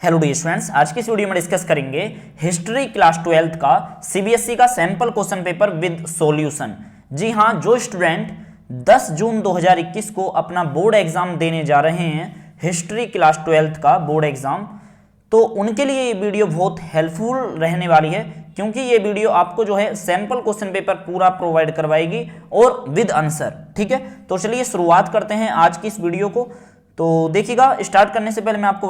Hello dear students, आज की इस वीडियो में डिस्कस करेंगे हिस्ट्री क्लास 12th का सीबीएसई का sample question paper with solution. जी हाँ, जो स्टूडेंट 10 जून 2021 को अपना बोर्ड एग्जाम देने जा रहे हैं, हिस्ट्री क्लास 12th का बोर्ड एग्जाम, तो उनके लिए ये वीडियो बहुत हेल्पफुल रहने वाली है, क्योंकि ये वीडियो आपको जो है सैंपल क्वेश्चन पेपर पूरा प्रोवाइड करवाएगी और विद आंसर। ठीक है, तो चलिए शुरुआत करते हैं आज की इस वीडियो को। तो देखिएगा, स्टार्ट करने से पहले मैं आपको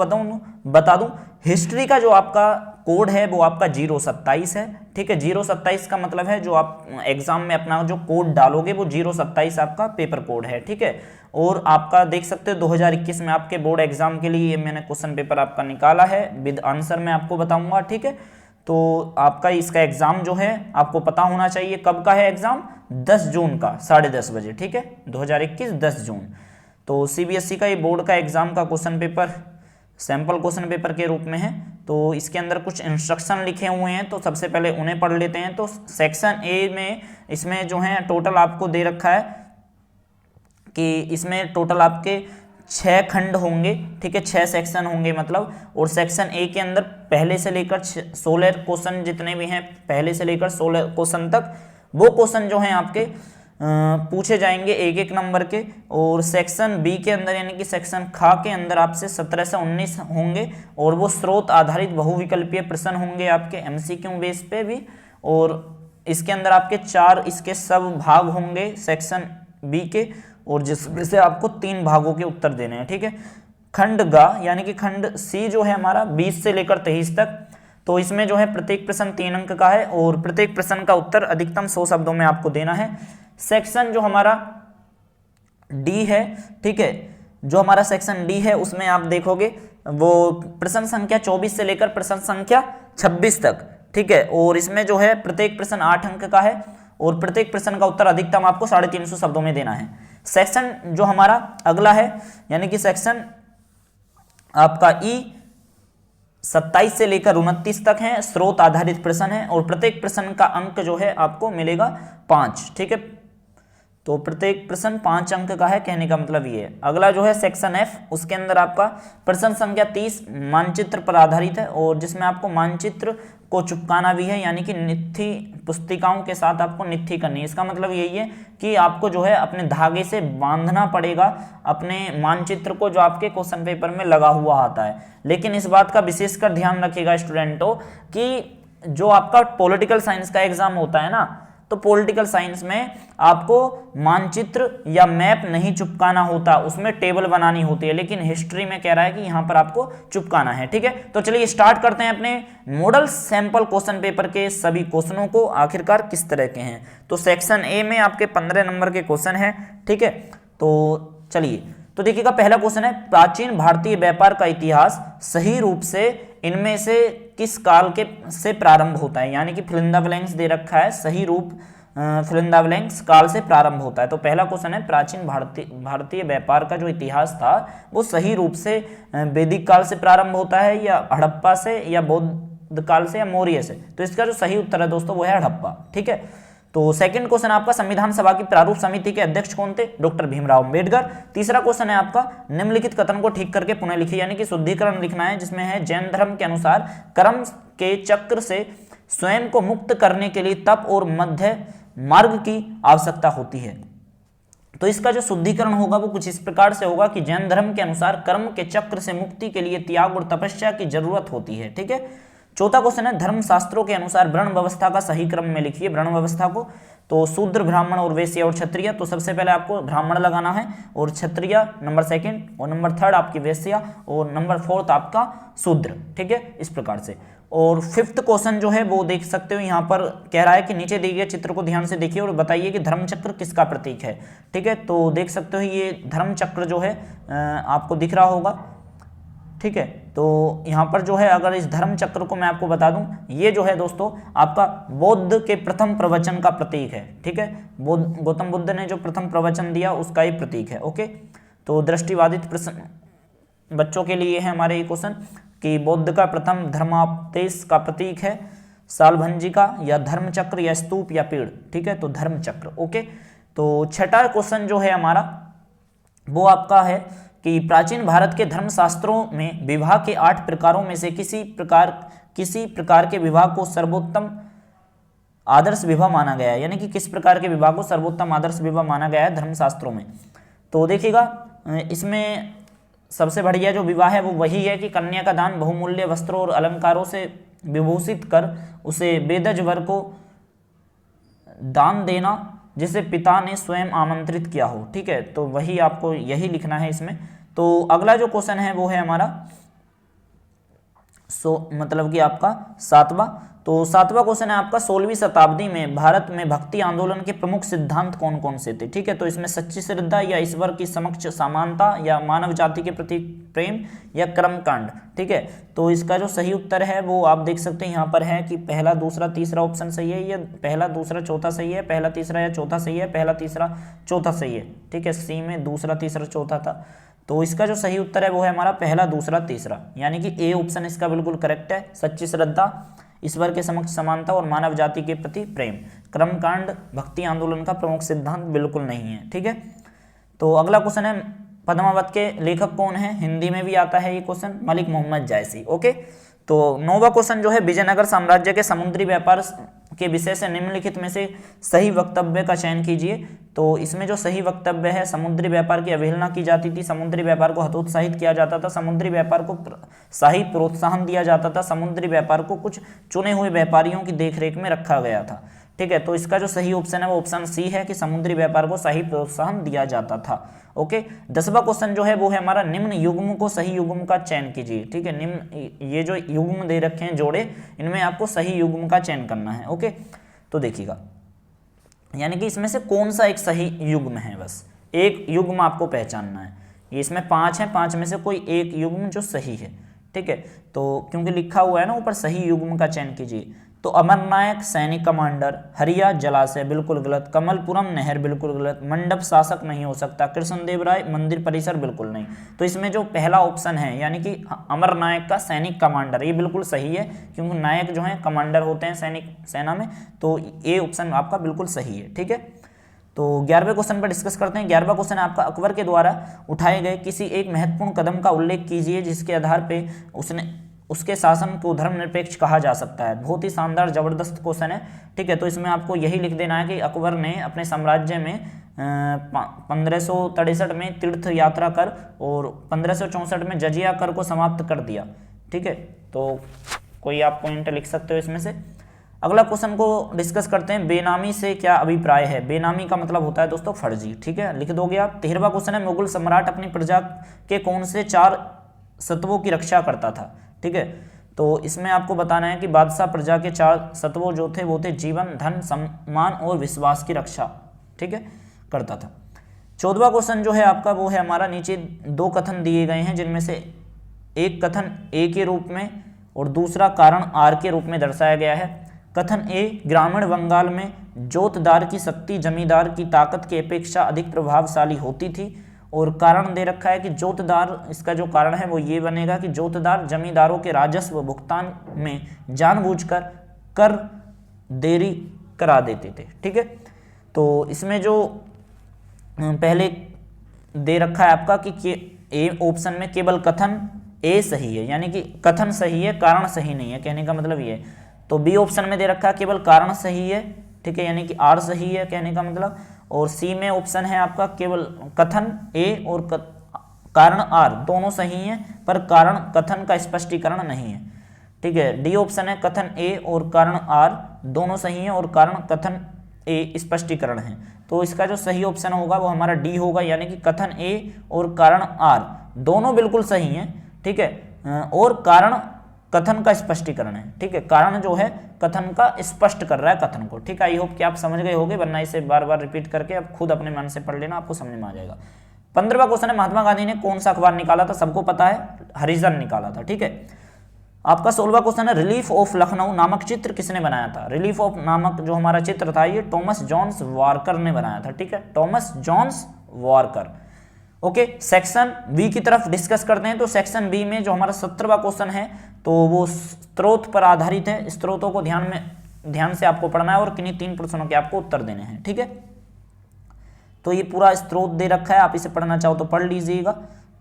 बता दूं हिस्ट्री का जो आपका कोड है वो आपका 027 है। ठीक है, 027 का मतलब है जो आप एग्जाम में अपना जो कोड डालोगे वो 027 आपका पेपर कोड है। ठीक है, और आपका देख सकते हो 2021 में आपके बोर्ड एग्जाम के लिए मैंने क्वेश्चन पेपर आपका निकाला है, विद आंसर मैं आपको बताऊंगा। ठीक है, तो आपका इसका एग्जाम जो है आपको पता होना चाहिए कब का है एग्जाम, 10 जून का 10:30 बजे। ठीक है, 2021 10 जून। तो सीबीएसई का ये बोर्ड का एग्जाम का question paper sample question paper के रूप में है। तो इसके अंदर कुछ इंस्ट्रक्शन लिखे हुए हैं, तो सबसे पहले उन्हें पढ़ लेते हैं। तो सेक्शन ए में इसमें जो है टोटल आपको दे रखा है कि इसमें टोटल आपके 6 खंड होंगे। ठीक है, 6 सेक्शन होंगे मतलब, और सेक्शन ए के अंदर पहले से लेकर 16 क्वेश्चन जितने भी हैं, पहले से लेकर 16 क्वेश्चन तक, वो क्वेश्चन जो हैं आपके पूछे जाएंगे एक एक नंबर के। और सेक्शन बी के अंदर यानी कि सेक्शन खा के अंदर आपसे 17 से 19 होंगे, और वो स्रोत आधारित बहुविकल्पीय प्रश्न होंगे आपके एमसीक्यू बेस पे भी। और इसके अंदर आपके 4 इसके सब भाग होंगे सेक्शन बी के, और जिसमें से आपको 3 भागों के उत्तर देने हैं। ठीक है, खंड गा यानी कि खंड सी जो है हमारा 20 से लेकर 23 तक, तो इसमें जो है प्रत्येक प्रश्न 3 अंक का है, और प्रत्येक प्रश्न का उत्तर अधिकतम 100 शब्दों में आपको देना है। सेक्शन जो हमारा डी है, ठीक है, जो हमारा सेक्शन डी है उसमें आप देखोगे वो प्रश्न संख्या 24 से लेकर प्रश्न संख्या 26 तक। ठीक है, और इसमें जो है प्रत्येक प्रश्न 8 अंक का है, और प्रत्येक प्रश्न का उत्तर अधिकतम आपको 350 शब्दों में देना है। सेक्शन जो हमारा अगला है यानी कि सेक्शन आपका ई 27 से लेकर 29 तक है, स्रोत आधारित प्रश्न है, और प्रत्येक प्रश्न का अंक जो है आपको मिलेगा 5। ठीक है, तो प्रत्येक प्रश्न 5 अंक का है, कहने का मतलब ये है। अगला जो है सेक्शन एफ, उसके अंदर आपका प्रश्न संख्या 30 मानचित्र पर आधारित है, और जिसमें आपको मानचित्र को चिपकाना भी है, यानी कि नित्थी पुस्तिकाओं के साथ आपको नित्थी करनी है। इसका मतलब यही है कि आपको जो है अपने धागे से बांधना पड़ेगा अपने मानचित्र को, जो आपके क्वेश्चन पेपर में लगा हुआ आता है। लेकिन इस बात का विशेषकर ध्यान रखिएगा स्टूडेंटों कि जो आपका पॉलिटिकल साइंस का एग्जाम होता है ना, तो पॉलिटिकल साइंस में आपको मानचित्र या मैप नहीं चिपकाना होता, उसमें टेबल बनानी होती है। लेकिन हिस्ट्री में कह रहा है कि यहां पर आपको चिपकाना है। ठीक है, तो चलिए स्टार्ट करते हैं अपने मॉडल सैंपल क्वेश्चन पेपर के सभी क्वेश्चनों को, आखिरकार किस तरह के हैं। तो सेक्शन ए में आपके 15 नंबर के क्वेश्चन है। ठीक है, तो चलिए, तो देखिएगा पहला क्वेश्चन है, प्राचीन भारतीय व्यापार का इतिहास सही रूप से इनमें से किस काल के से प्रारंभ होता है, यानी कि फिल इन द ब्लैंक्स दे रखा है, सही रूप फिल इन द ब्लैंक्स काल से प्रारंभ होता है। तो पहला क्वेश्चन है, प्राचीन भारतीय व्यापार का जो इतिहास था वो सही रूप से वैदिक काल से प्रारंभ होता है, या हड़प्पा से, या बौद्ध काल से, या मौर्य से। तो इसका जो सही उत्तर है दोस्तों वो है हड़प्पा। ठीक है, तो सेकंड क्वेश्चन आपका, संविधान सभा की प्रारूप समिति के अध्यक्ष कौन थे? डॉक्टर भीमराव अंबेडकर। तीसरा क्वेश्चन है आपका, निम्नलिखित कथन को ठीक करके पुनः लिखिए, यानी कि शुद्धिकरण लिखना है, जिसमें है जैन धर्म के अनुसार कर्म के चक्र से स्वयं को मुक्त करने के लिए तप और मध्य मार्ग की आवश्यकता होती है। तो इसका जो शुद्धिकरण होगा वो कुछ इस प्रकार से होगा कि जैन धर्म के अनुसार कर्म के चक्र से मुक्ति के लिए त्याग और तपस्या की जरूरत होती है। ठीक है, चौथा क्वेश्चन है, धर्मशास्त्रों के अनुसार वर्ण व्यवस्था का सही क्रम में लिखिए वर्ण व्यवस्था को। तो शूद्र, ब्राह्मण और वैश्य और क्षत्रिय, तो सबसे पहले आपको ब्राह्मण लगाना है, और क्षत्रिय नंबर 2, और नंबर 3 आपकी वैश्य, और नंबर 4 आपका शूद्र। ठीक है, इस प्रकार से। और फिफ्थ क्वेश्चन जो है वो देख सकते हो, यहाँ पर कह रहा है कि नीचे दिए गए चित्र को ध्यान से देखिए और बताइए कि धर्मचक्र किसका प्रतीक है। ठीक है, तो देख सकते हो ये धर्मचक्र जो है आपको दिख रहा होगा। ठीक है, तो यहाँ पर जो है अगर इस धर्म चक्र को मैं आपको बता दूं, ये जो है दोस्तों आपका बौद्ध के प्रथम प्रवचन का प्रतीक है। ठीक है, गौतम बुद्ध ने जो प्रथम प्रवचन दिया उसका ही प्रतीक है। ओके, तो दृष्टिबाधित प्रश्न बच्चों के लिए है हमारे ये क्वेश्चन कि बौद्ध का प्रथम धर्मापदेश का प्रतीक है सालभंजी का, या धर्म चक्र, या स्तूप, या पेड़। ठीक है, तो धर्म चक्र। ओके, तो छठा क्वेश्चन जो है हमारा वो आपका है कि प्राचीन भारत के धर्मशास्त्रों में विवाह के 8 प्रकारों में से किसी प्रकार के विवाह को सर्वोत्तम आदर्श विवाह माना गया है, यानी कि किस प्रकार के विवाह को सर्वोत्तम आदर्श विवाह माना गया है धर्मशास्त्रों में। तो देखिएगा इसमें सबसे बढ़िया जो विवाह है वो वही है कि कन्या का दान, बहुमूल्य वस्त्रों और अलंकारों से विभूषित कर उसे बेदज वर को दान देना जिसे पिता ने स्वयं आमंत्रित किया हो। ठीक है, तो वही आपको यही लिखना है इसमें। तो अगला जो क्वेश्चन है वो है हमारा मतलब कि आपका 7वां। तो 7वां क्वेश्चन है आपका 16वीं शताब्दी में भारत में भक्ति आंदोलन के प्रमुख सिद्धांत कौन कौन से थे। ठीक है, तो इसमें सच्ची श्रद्धा या ईश्वर की समक्ष समानता या मानव जाति के प्रति प्रेम या कर्मकांड। ठीक है, तो इसका जो सही उत्तर है वो आप देख सकते हैं यहाँ पर है कि पहला, दूसरा, तीसरा ऑप्शन सही है, या पहला, दूसरा, चौथा सही है, पहला, तीसरा या चौथा सही है, पहला, तीसरा, चौथा सही है। ठीक है, सी में दूसरा, तीसरा, चौथा था। तो इसका जो सही उत्तर है वो है हमारा पहला, दूसरा, तीसरा, यानी कि ए ऑप्शन इसका बिल्कुल करेक्ट है। सच्ची श्रद्धा, ईश्वर के समक्ष समानता और मानव जाति के प्रति प्रेम, कर्मकांड भक्ति आंदोलन का प्रमुख सिद्धांत बिल्कुल नहीं है। ठीक है, तो अगला क्वेश्चन है पद्मावत के लेखक कौन है। हिंदी में भी आता है ये क्वेश्चन, मलिक मोहम्मद जायसी। ओके, तो 9वां क्वेश्चन जो है विजयनगर साम्राज्य के समुद्री व्यापार के विषय से निम्नलिखित में से सही वक्तव्य का चयन कीजिए। तो इसमें जो सही वक्तव्य है, समुद्री व्यापार की अवहेलना की जाती थी, समुद्री व्यापार को हतोत्साहित किया जाता था, समुद्री व्यापार को सही प्रोत्साहन दिया जाता था, समुद्री व्यापार को कुछ चुने हुए व्यापारियों की देखरेख में रखा गया था। ठीक है, तो इसका जो सही ऑप्शन है वो ऑप्शन सी है कि समुद्री व्यापार को सही प्रोत्साहन दिया जाता था। ओके, 10वां क्वेश्चन जो है वो है हमारा निम्न युग्म को सही युग्म का चयन कीजिए। ठीक है, निम्न ये जो युग्म दे रखे हैं जोड़े, इनमें आपको सही युग्म का चयन करना है। ओके, तो देखिएगा यानी कि इसमें से कौन सा एक सही युग्म है, बस एक युग्म आपको पहचानना है। ये इसमें 5 है, 5 में से कोई एक युग्म जो सही है। ठीक है, तो क्योंकि लिखा हुआ है ना ऊपर सही युग्म का चयन कीजिए। तो अमरनायक सैनिक कमांडर, हरिया जलाशय बिल्कुल गलत, कमलपुरम नहर बिल्कुल गलत, मंडप शासक नहीं हो सकता, कृष्णदेव राय मंदिर परिसर बिल्कुल नहीं। तो इसमें जो पहला ऑप्शन है यानी कि अमरनायक का सैनिक कमांडर, ये बिल्कुल सही है क्योंकि नायक जो है कमांडर होते हैं सैनिक सेना में, तो ये ऑप्शन आपका बिल्कुल सही है। ठीक है, तो 11वें क्वेश्चन पर डिस्कस करते हैं। 11वां क्वेश्चन है आपका अकबर के द्वारा उठाए गए किसी एक महत्वपूर्ण कदम का उल्लेख कीजिए जिसके आधार पे उसके शासन को धर्मनिरपेक्ष कहा जा सकता है। बहुत ही शानदार जबरदस्त क्वेश्चन है। ठीक है, तो इसमें आपको यही लिख देना है कि अकबर ने अपने साम्राज्य में 1563 में तीर्थ यात्रा कर और 1564 में जजिया कर को समाप्त कर दिया। ठीक है, तो कोई आप पॉइंट लिख सकते हो इसमें से। अगला क्वेश्चन को डिस्कस करते हैं, बेनामी से क्या अभिप्राय है। बेनामी का मतलब होता है दोस्तों फर्जी। ठीक है, लिख दोगे आप। 13वां क्वेश्चन है मुगल सम्राट अपनी प्रजा के कौन से 4 सत्वों की रक्षा करता था। ठीक है, तो इसमें आपको बताना है कि बादशाह प्रजा के 4 सत्वों जो थे वो थे जीवन, धन, सम्मान और विश्वास की रक्षा। ठीक है, करता था। 14वां क्वेश्चन जो है आपका वो है हमारा, नीचे 2 कथन दिए गए हैं जिनमें से एक कथन ए के रूप में और दूसरा कारण आर के रूप में दर्शाया गया है। कथन ए, ग्रामीण बंगाल में जोतदार की शक्ति जमींदार की ताकत की अपेक्षा अधिक प्रभावशाली होती थी, और कारण दे रखा है कि जोतदार, इसका जो कारण है वो ये बनेगा कि जोतदार जमींदारों के राजस्व भुगतान में जानबूझकर कर देरी करा देते थे। ठीक है, तो इसमें जो पहले दे रखा है आपका कि ए ऑप्शन में केवल कथन ए सही है, यानी कि कथन सही है, कारण सही नहीं है, कहने का मतलब ये है। तो बी ऑप्शन में दे रखा है केवल कारण सही है। ठीक है, यानी कि आर सही है कहने का मतलब। और सी में ऑप्शन है आपका केवल कथन ए और कारण आर दोनों सही हैं, पर कारण कथन का स्पष्टीकरण नहीं है। ठीक है, डी ऑप्शन है कथन ए और कारण आर दोनों सही हैं और कारण कथन ए स्पष्टीकरण है। तो इसका जो सही ऑप्शन होगा वो हमारा डी होगा, यानी कि कथन ए और कारण आर दोनों बिल्कुल सही हैं। ठीक है, और कारण कथन का स्पष्टीकरण है। ठीक है, कारण जो है कथन का स्पष्ट कर रहा है कथन को। ठीक है, आई होप कि आप समझ गए होंगे, वरना इसे बार बार रिपीट करके आप खुद अपने मन से पढ़ लेना, आपको समझ में आ जाएगा। 15वां क्वेश्चन है महात्मा गांधी ने कौन सा अखबार निकाला था। सबको पता है, हरिजन निकाला था। ठीक है, आपका 16वां क्वेश्चन है रिलीफ ऑफ लखनऊ नामक चित्र किसने बनाया था। रिलीफ ऑफ नामक जो हमारा चित्र था ये थॉमस जॉन्स वारकर ने बनाया था। ठीक है, Thomas Johns Walker. Okay, section B की तरफ डिस्कस करते हैं। तो सेक्शन बी में जो हमारा 17वां क्वेश्चन है तो वो स्रोत पर आधारित है। स्रोतों को ध्यान से आपको पढ़ना है और किन्हीं 3 प्रश्नों के आपको उत्तर देने हैं। ठीक है, तो ये पूरा स्रोत दे रखा है, आप इसे पढ़ना चाहो तो पढ़ लीजिएगा।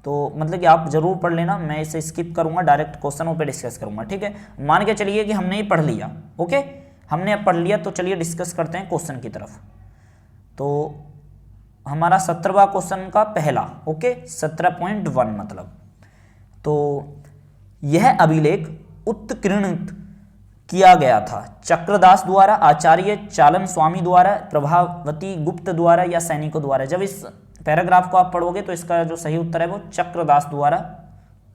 तो मतलब कि आप जरूर पढ़ लेना, मैं इसे स्किप करूंगा, डायरेक्ट क्वेश्चनों पे डिस्कस करूंगा, ठीक है। मान के चलिए कि हमने ये पढ़ लिया, ओके, हमने अब पढ़ लिया, तो चलिए डिस्कस करते हैं क्वेश्चन की तरफ। तो हमारा 17वां क्वेश्चन का पहला, ओके, 17.1 मतलब, तो यह अभिलेख उत्कीर्णित किया गया था चक्रदास द्वारा, आचार्य चालन स्वामी द्वारा, प्रभावती गुप्त द्वारा या सैनिकों द्वारा। जब इस पैराग्राफ को आप पढ़ोगे तो इसका जो सही उत्तर है वो चक्रदास द्वारा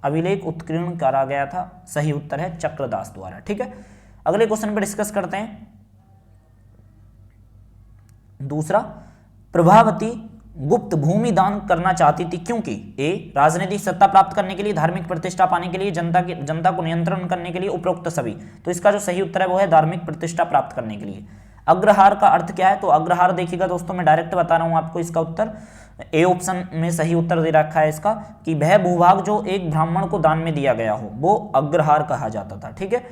अभिलेख उत्कीर्ण करा गया था, सही उत्तर है चक्रदास द्वारा, ठीक है। अगले क्वेश्चन पर डिस्कस करते हैं। दूसरा, प्रभावती गुप्त भूमि दान करना चाहती थी क्योंकि ए राजनीतिक सत्ता प्राप्त करने के लिए, धार्मिक प्रतिष्ठा पाने के लिए, जनता को नियंत्रण करने के लिए, उपरोक्त सभी। तो इसका जो सही उत्तर है वो है धार्मिक प्रतिष्ठा प्राप्त करने के लिए। अग्रहार का अर्थ क्या है? तो अग्रहार देखिएगा दोस्तों, मैं डायरेक्ट बता रहा हूं आपको, इसका उत्तर ए ऑप्शन में सही उत्तर दे रखा है इसका, कि वह भूभाग जो एक ब्राह्मण को दान में दिया गया हो वो अग्रहार कहा जाता था, ठीक है।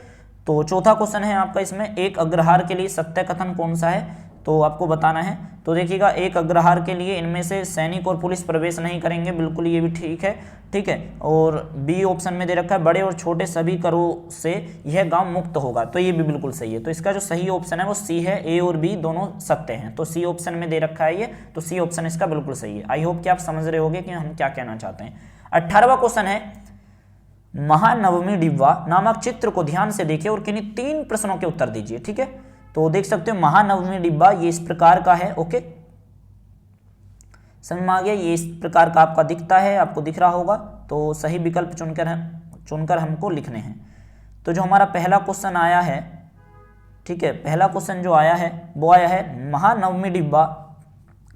तो चौथा क्वेश्चन है आपका इसमें, एक अग्रहार के लिए सत्य कथन कौन सा है? तो आपको बताना है। तो देखिएगा, एक अग्रहार के लिए इनमें से सैनिक और पुलिस प्रवेश नहीं करेंगे, बिल्कुल ये भी ठीक है, ठीक है। और बी ऑप्शन में दे रखा है, बड़े और छोटे सभी करों से यह गांव मुक्त होगा, तो ये भी बिल्कुल सही है। तो इसका जो सही ऑप्शन है वो सी है, ए और बी दोनों सत्य हैं, तो सी ऑप्शन में दे रखा है ये, तो सी ऑप्शन इसका बिल्कुल सही है। आई होप कि आप समझ रहे होंगे कि हम क्या कहना चाहते हैं। 18वां क्वेश्चन है, महानवमी डिब्बा नामक चित्र को ध्यान से देखिए और किन्हीं 3 प्रश्नों के उत्तर दीजिए, ठीक है। तो देख सकते हो महानवमी डिब्बा ये इस प्रकार का है, ओके, समझ में आ गया, ये इस प्रकार का आपका दिखता है, आपको दिख रहा होगा। तो सही विकल्प चुनकर हमको लिखने हैं। तो जो हमारा पहला क्वेश्चन आया है, ठीक है, पहला क्वेश्चन जो आया है वो आया है, महानवमी डिब्बा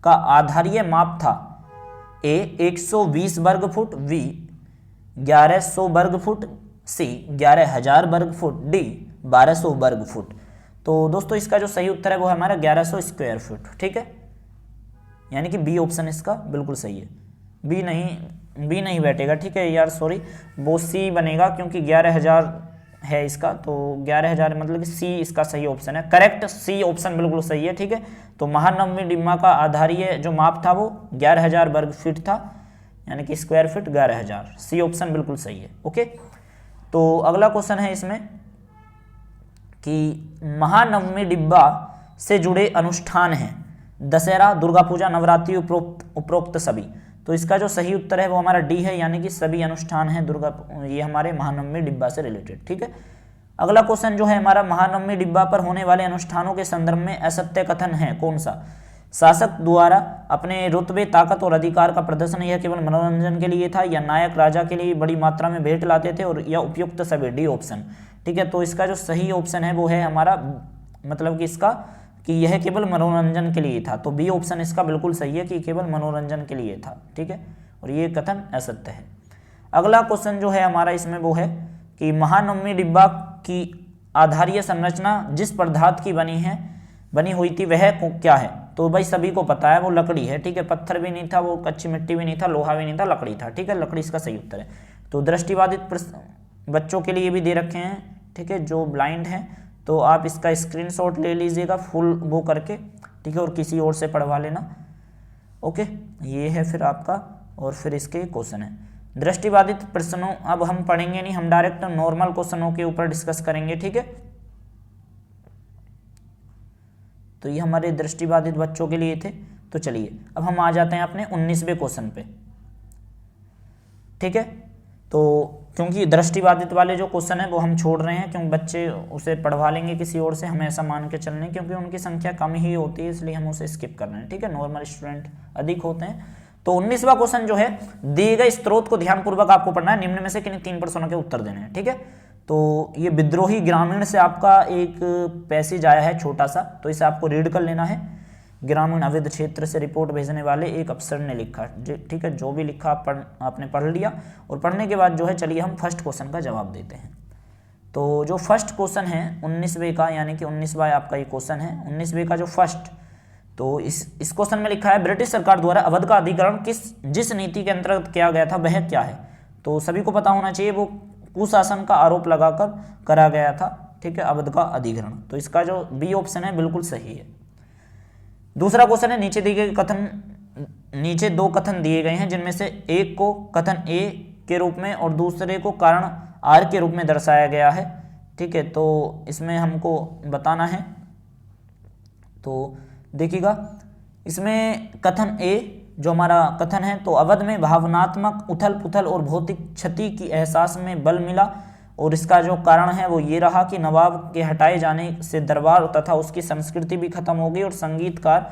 का आधारीय माप था ए 120 वर्ग फुट, बी 1100 वर्ग फुट, सी 11,000 वर्ग फुट, डी 1200 वर्ग फुट। तो दोस्तों इसका जो सही उत्तर है वो है हमारा 1100 स्क्वायर फुट, ठीक है, यानी कि बी ऑप्शन इसका बिल्कुल सही है। बी नहीं बैठेगा, ठीक है यार, सॉरी, वो सी बनेगा क्योंकि 11,000 है इसका, तो 11,000 मतलब कि सी इसका सही ऑप्शन है, करेक्ट, सी ऑप्शन बिल्कुल सही है, ठीक है। तो महानवमी डिब्बा का आधारीय जो माप था वो 11,000 वर्ग फीट था, यानी कि स्क्वायर फीट 11,000, सी ऑप्शन बिल्कुल सही है, ओके। तो अगला क्वेश्चन है इसमें कि महानवमी डिब्बा से जुड़े अनुष्ठान हैं दशहरा, दुर्गा पूजा, नवरात्रि, उपरोक्त सभी। तो इसका जो सही उत्तर है वो हमारा डी है, यानी कि सभी अनुष्ठान हैं ये हमारे महानवमी डिब्बा से रिलेटेड, ठीक है। अगला क्वेश्चन जो है हमारा, महानवमी डिब्बा पर होने वाले अनुष्ठानों के संदर्भ में असत्य कथन है कौन सा? शासक द्वारा अपने रुतबे, ताकत और अधिकार का प्रदर्शन यह केवल मनोरंजन के लिए था, या नायक राजा के लिए बड़ी मात्रा में भेंट लाते थे, और या उपयुक्त सभी, डी ऑप्शन, ठीक है। तो इसका जो सही ऑप्शन है वो है हमारा, मतलब कि इसका कि यह केवल मनोरंजन के लिए था, तो बी ऑप्शन इसका बिल्कुल सही है कि केवल मनोरंजन के लिए था, ठीक है, और ये कथन असत्य है। अगला क्वेश्चन जो है हमारा इसमें वो है कि महानवमी डिब्बा की आधारीय संरचना जिस पदार्थ की बनी हुई थी वह क्या है? तो भाई सभी को पता है वो लकड़ी है, ठीक है, पत्थर भी नहीं था, वो कच्ची मिट्टी भी नहीं था, लोहा भी नहीं था, लकड़ी था, ठीक है, लकड़ी इसका सही उत्तर है। तो दृष्टिबाधित बच्चों के लिए भी दे रखे हैं, ठीक है, जो ब्लाइंड हैं, तो आप इसका स्क्रीनशॉट ले लीजिएगा फुल वो करके, ठीक है, और किसी और से पढ़वा लेना, ओके। ये है फिर आपका, और फिर इसके क्वेश्चन है दृष्टिबाधित प्रश्नों, अब हम पढ़ेंगे नहीं, हम डायरेक्ट नॉर्मल क्वेश्चनों के ऊपर डिस्कस करेंगे, ठीक है। तो ये हमारे दृष्टिबाधित बच्चों के लिए थे। तो चलिए अब हम आ जाते हैं अपने 19वें क्वेश्चन पे, ठीक है। तो क्योंकि दृष्टिबाधित वाले जो क्वेश्चन है वो हम छोड़ रहे हैं, क्योंकि बच्चे उसे पढ़वा लेंगे किसी और से, हमें ऐसा मान के चलने, क्योंकि उनकी संख्या कम ही होती है, इसलिए हम उसे स्किप कर रहे हैं, ठीक है, नॉर्मल स्टूडेंट अधिक होते हैं। तो 19वां क्वेश्चन जो है, दिए गए स्रोत को ध्यानपूर्वक आपको पढ़ना है, निम्न में से किन्हीं 3 प्रश्नों के उत्तर देने हैं, ठीक है। तो ये विद्रोही ग्रामीण से आपका एक पैसेज आया है छोटा सा, तो इसे आपको रीड कर लेना है। ग्रामीण अवैध क्षेत्र से रिपोर्ट भेजने वाले एक अफसर ने लिखा, ठीक है, जो भी लिखा आपने पढ़ लिया, और पढ़ने के बाद जो है चलिए हम फर्स्ट क्वेश्चन का जवाब देते हैं। तो जो फर्स्ट क्वेश्चन है 19वें का, यानी कि 19वां आपका ये क्वेश्चन है 19वें का जो फर्स्ट, तो इस क्वेश्चन में लिखा है, ब्रिटिश सरकार द्वारा अवध का अधिग्रहण जिस नीति के अंतर्गत किया गया था वह क्या है? तो सभी को पता होना चाहिए, वो कुशासन का आरोप लगाकर करा गया था, ठीक है, अवध का अधिग्रहण। तो इसका जो बी ऑप्शन है बिल्कुल सही है। दूसरा क्वेश्चन है, नीचे दिए गए कथन नीचे दो कथन दिए गए हैं, जिनमें से एक को कथन ए के रूप में और दूसरे को कारण आर के रूप में दर्शाया गया है। ठीक है, तो इसमें हमको बताना है। तो देखिएगा, इसमें कथन ए जो हमारा कथन है, तो अवध में भावनात्मक उथल पुथल और भौतिक क्षति की एहसास में बल मिला, और इसका जो कारण है वो ये रहा कि नवाब के हटाए जाने से दरबार तथा उसकी संस्कृति भी खत्म हो गई, और संगीतकार,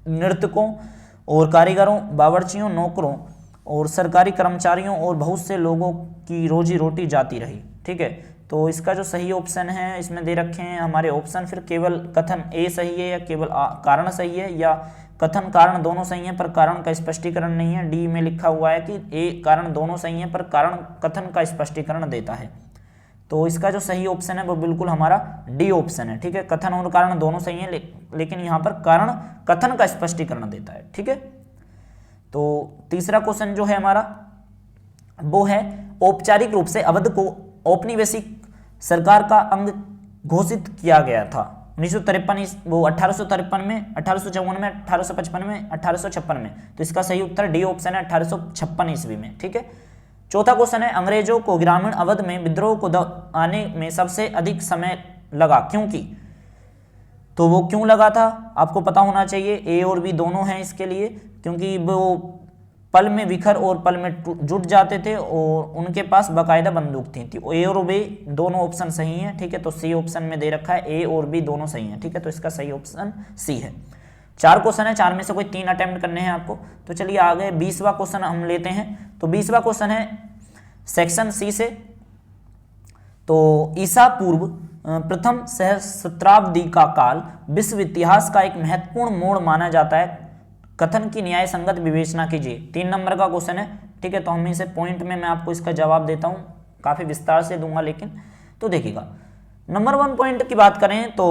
नृतकों और कारीगरों, बावर्चियों, नौकरों और सरकारी कर्मचारियों और बहुत से लोगों की रोजी रोटी जाती रही। ठीक है, तो इसका जो सही ऑप्शन है इसमें दे रखे हैं हमारे ऑप्शन, फिर केवल कथन ए सही है या केवल कारण सही है, या कथन कारण दोनों सही हैं पर कारण का स्पष्टीकरण नहीं है। डी में लिखा हुआ है कि ए कारण दोनों सही हैं पर कारण कथन का स्पष्टीकरण देता है। तो इसका जो सही ऑप्शन है वो बिल्कुल हमारा डी ऑप्शन है। ठीक है, कथन और कारण दोनों सही हैं, लेकिन यहाँ पर कारण कथन का स्पष्टीकरण देता है। ठीक है, तो तीसरा क्वेश्चन जो है हमारा वो है, औपचारिक रूप से अवध को औपनिवेशिक सरकार का अंग घोषित किया गया था 1953 वो 1853 में, 1854 में, 1855 में, 1856 में। तो इसका सही उत्तर डी ऑप्शन है, 1856 ईस्वी में। ठीक है, चौथा क्वेश्चन है, अंग्रेजों को ग्रामीण अवध में विद्रोह को आने में सबसे अधिक समय लगा क्योंकि, तो वो क्यों लगा था आपको पता होना चाहिए। ए और बी दोनों हैं इसके लिए, क्योंकि वो पल में विखर और पल में जुट जाते थे और उनके पास बाकायदा बंदूक थी। ए और बी दोनों ऑप्शन सही हैं। ठीक है, तो सी ऑप्शन में दे रखा है ए और बी दोनों सही हैं। ठीक है, तो इसका सही ऑप्शन सी है। 4 क्वेश्चन है, 4 में से कोई 3 अटेम्प्ट करने हैं आपको। तो चलिए आगे 20वां क्वेश्चन हम लेते हैं। तो 20वां क्वेश्चन है सेक्शन सी से, तो ईसा पूर्व प्रथम सहस्त्राब्दी का काल विश्व इतिहास का एक महत्वपूर्ण मोड़ माना जाता है, कथन की न्याय संगत विवेचना कीजिए। 3 नंबर का क्वेश्चन है। ठीक है, तो हम इसे पॉइंट में मैं आपको इसका जवाब देता हूं, काफी विस्तार से दूंगा लेकिन। तो देखिएगा, नंबर 1 पॉइंट की बात करें तो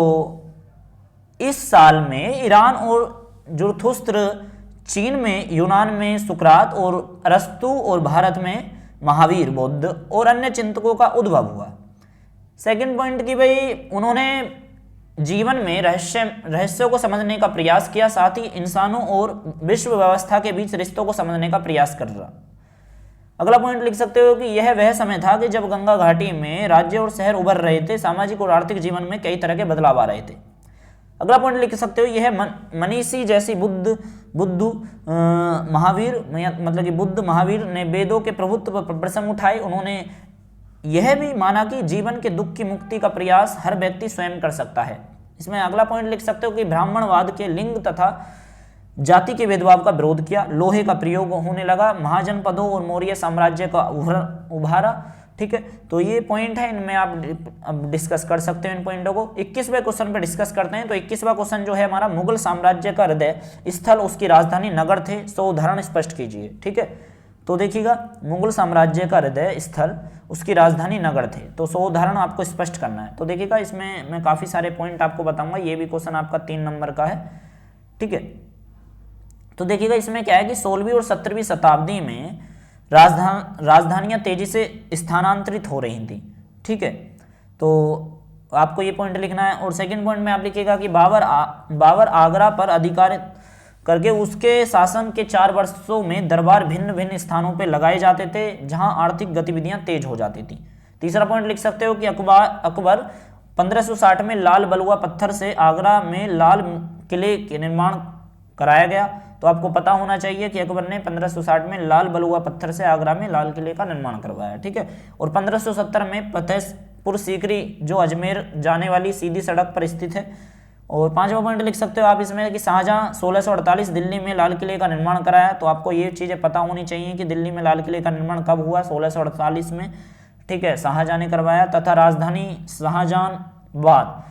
इस साल में ईरान और जुरथुस्त्र, चीन में, यूनान में सुकरात और अरस्तु और भारत में महावीर, बुद्ध और अन्य चिंतकों का उद्भव हुआ। सेकंड पॉइंट की भाई उन्होंने जीवन में रहस्यों को समझने का प्रयास किया, साथ ही इंसानों और विश्व व्यवस्था के बीच रिश्तों को समझने का प्रयास कर रहा। अगला पॉइंट लिख सकते हो कि यह वह समय था कि जब गंगा घाटी में राज्य और शहर उभर रहे थे, सामाजिक और आर्थिक जीवन में कई तरह के बदलाव आ रहे थे। अगला पॉइंट लिख सकते हो, यह मनीषी जैसी महावीर, मतलब कि बुद्ध महावीर ने वेदों के प्रभुत्व पर प्रश्न उठाए। उन्होंने यह भी माना कि जीवन के दुख की मुक्ति का प्रयास हर व्यक्ति स्वयं कर सकता है। इसमें अगला पॉइंट लिख सकते हो कि ब्राह्मणवाद के लिंग तथा जाति के भेदभाव का विरोध किया, लोहे का प्रयोग होने लगा, महाजनपदों और मौर्य साम्राज्य का उभारा। ठीक है, तो ये पॉइंट है, इनमें आप अब डिस्कस कर सकते हो इन पॉइंटों को। 21वें क्वेश्चन पे डिस्कस करते हैं। तो 21वां क्वेश्चन जो है हमारा, मुगल साम्राज्य का हृदय स्थल उसकी राजधानी नगर थे, सो उदाहरण स्पष्ट कीजिए। ठीक है, तो देखिएगा, मुगल साम्राज्य का हृदय स्थल उसकी राजधानी नगर थे, तो 100 उदाहरण आपको स्पष्ट करना है। तो देखिएगा, इसमें मैं काफी सारे पॉइंट आपको बताऊंगा, ये भी क्वेश्चन आपका 3 नंबर का है। ठीक है, तो देखिएगा इसमें क्या है कि 16वीं और 17वीं शताब्दी में राजधानियां तेजी से स्थानांतरित हो रही थी। ठीक है, तो आपको ये पॉइंट लिखना है। और सेकंड पॉइंट में आप लिखिएगा कि बाबर आगरा पर अधिकार करके उसके शासन के 4 वर्षों में दरबार भिन्न भिन्न स्थानों पर लगाए जाते थे, जहां आर्थिक गतिविधियां तेज हो जाती थी। तीसरा पॉइंट लिख सकते हो कि अकबर 1560 में लाल बलुआ पत्थर से आगरा में लाल किले के निर्माण कराया गया। तो आपको पता होना चाहिए कि अकबर ने 1560 में लाल बलुआ पत्थर से आगरा में लाल किले का निर्माण करवाया। ठीक है, और 1570 में फतेहपुर सीकरी जो अजमेर जाने वाली सीधी सड़क पर स्थित है। और 5वां पॉइंट लिख सकते हो आप इसमें कि शाहजहां 1648 दिल्ली में लाल किले का निर्माण कराया। तो आपको ये चीजें पता होनी चाहिए कि दिल्ली में लाल किले का निर्माण कब हुआ, 1648 में। ठीक है, शाहजहां ने करवाया, तथा राजधानी शाहजहानाबाद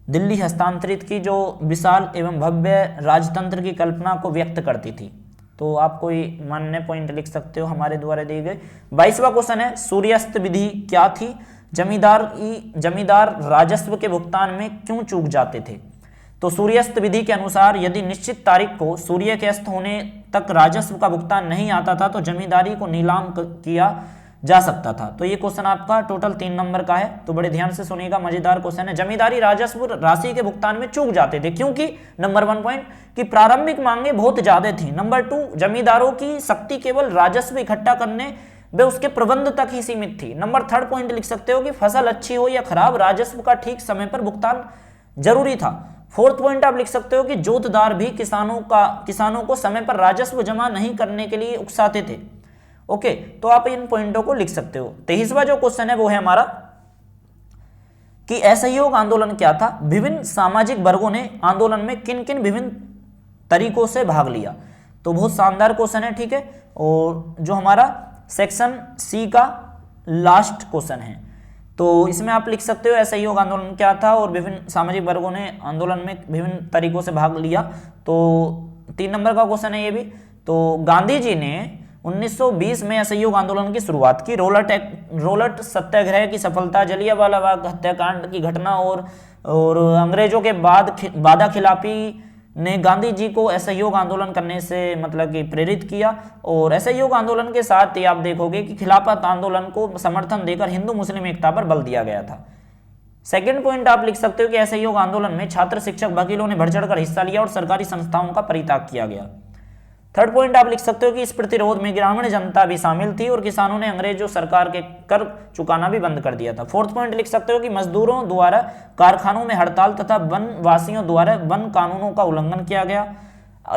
दिल्ली हस्तांतरित की, जो विशाल एवं भव्य राजतंत्र की कल्पना को व्यक्त करती थी। तो आप कोई मान्य पॉइंट लिख सकते हो हमारे द्वारा दिए गए। 22वां क्वेश्चन है, सूर्यास्त विधि क्या थी? जमींदार राजस्व के भुगतान में क्यों चूक जाते थे? तो सूर्यास्त विधि के अनुसार यदि निश्चित तारीख को सूर्य के अस्त होने तक राजस्व का भुगतान नहीं आता था तो जमींदारी को नीलाम किया जा सकता था। तो ये क्वेश्चन आपका टोटल 3 नंबर का है, तो बड़े ध्यान से सुनिएगा, मजेदार क्वेश्चन है। जमींदारी राजस्व राशि के भुगतान में चूक जाते थे, क्योंकि नंबर 1 पॉइंट कि प्रारंभिक मांगे बहुत ज्यादा थी। नंबर 2, जमींदारों की शक्ति केवल राजस्व इकट्ठा करने वे उसके प्रबंध तक ही सीमित थी। नंबर 3 पॉइंट लिख सकते हो कि फसल अच्छी हो या खराब, राजस्व का ठीक समय पर भुगतान जरूरी था। 4th पॉइंट आप लिख सकते हो कि जोतदार भी किसानों को समय पर राजस्व जमा नहीं करने के लिए उकसाते थे। ओके, तो आप इन पॉइंटों को लिख सकते हो। 23वां जो क्वेश्चन है वो है हमारा कि असहयोग आंदोलन क्या था। विभिन्न सामाजिक वर्गों ने आंदोलन में किन किन विभिन्न तरीकों से भाग लिया। तो बहुत शानदार क्वेश्चन है, ठीक है। और जो हमारा सेक्शन सी का लास्ट क्वेश्चन है, तो इसमें आप लिख सकते हो असहयोग आंदोलन क्या था और विभिन्न सामाजिक वर्गों ने आंदोलन में विभिन्न तरीकों से भाग लिया। तो 3 नंबर का क्वेश्चन है ये भी। तो गांधी जी ने 1920 में असहयोग आंदोलन की शुरुआत की। रोलट सत्याग्रह की सफलता, जलियांवाला बाग हत्याकांड की घटना और अंग्रेजों के बाद वादा खिलाफी ने गांधी जी को असहयोग आंदोलन करने से मतलब कि प्रेरित किया। और असहयोग आंदोलन के साथ ही आप देखोगे कि खिलाफत आंदोलन को समर्थन देकर हिंदू मुस्लिम एकता पर बल दिया गया था। 2nd पॉइंट आप लिख सकते हो कि असहयोग आंदोलन में छात्र, शिक्षक, वकीलों ने बढ़ चढ़कर हिस्सा लिया और सरकारी संस्थाओं का परित्याग किया गया। 3rd पॉइंट आप लिख सकते हो कि इस प्रतिरोध में ग्रामीण जनता भी शामिल थी और किसानों ने अंग्रेजों सरकार के कर चुकाना भी बंद कर दिया था। 4th पॉइंट लिख सकते हो कि मजदूरों द्वारा कारखानों में हड़ताल तथा वनवासियों द्वारा वन कानूनों का उल्लंघन किया गया।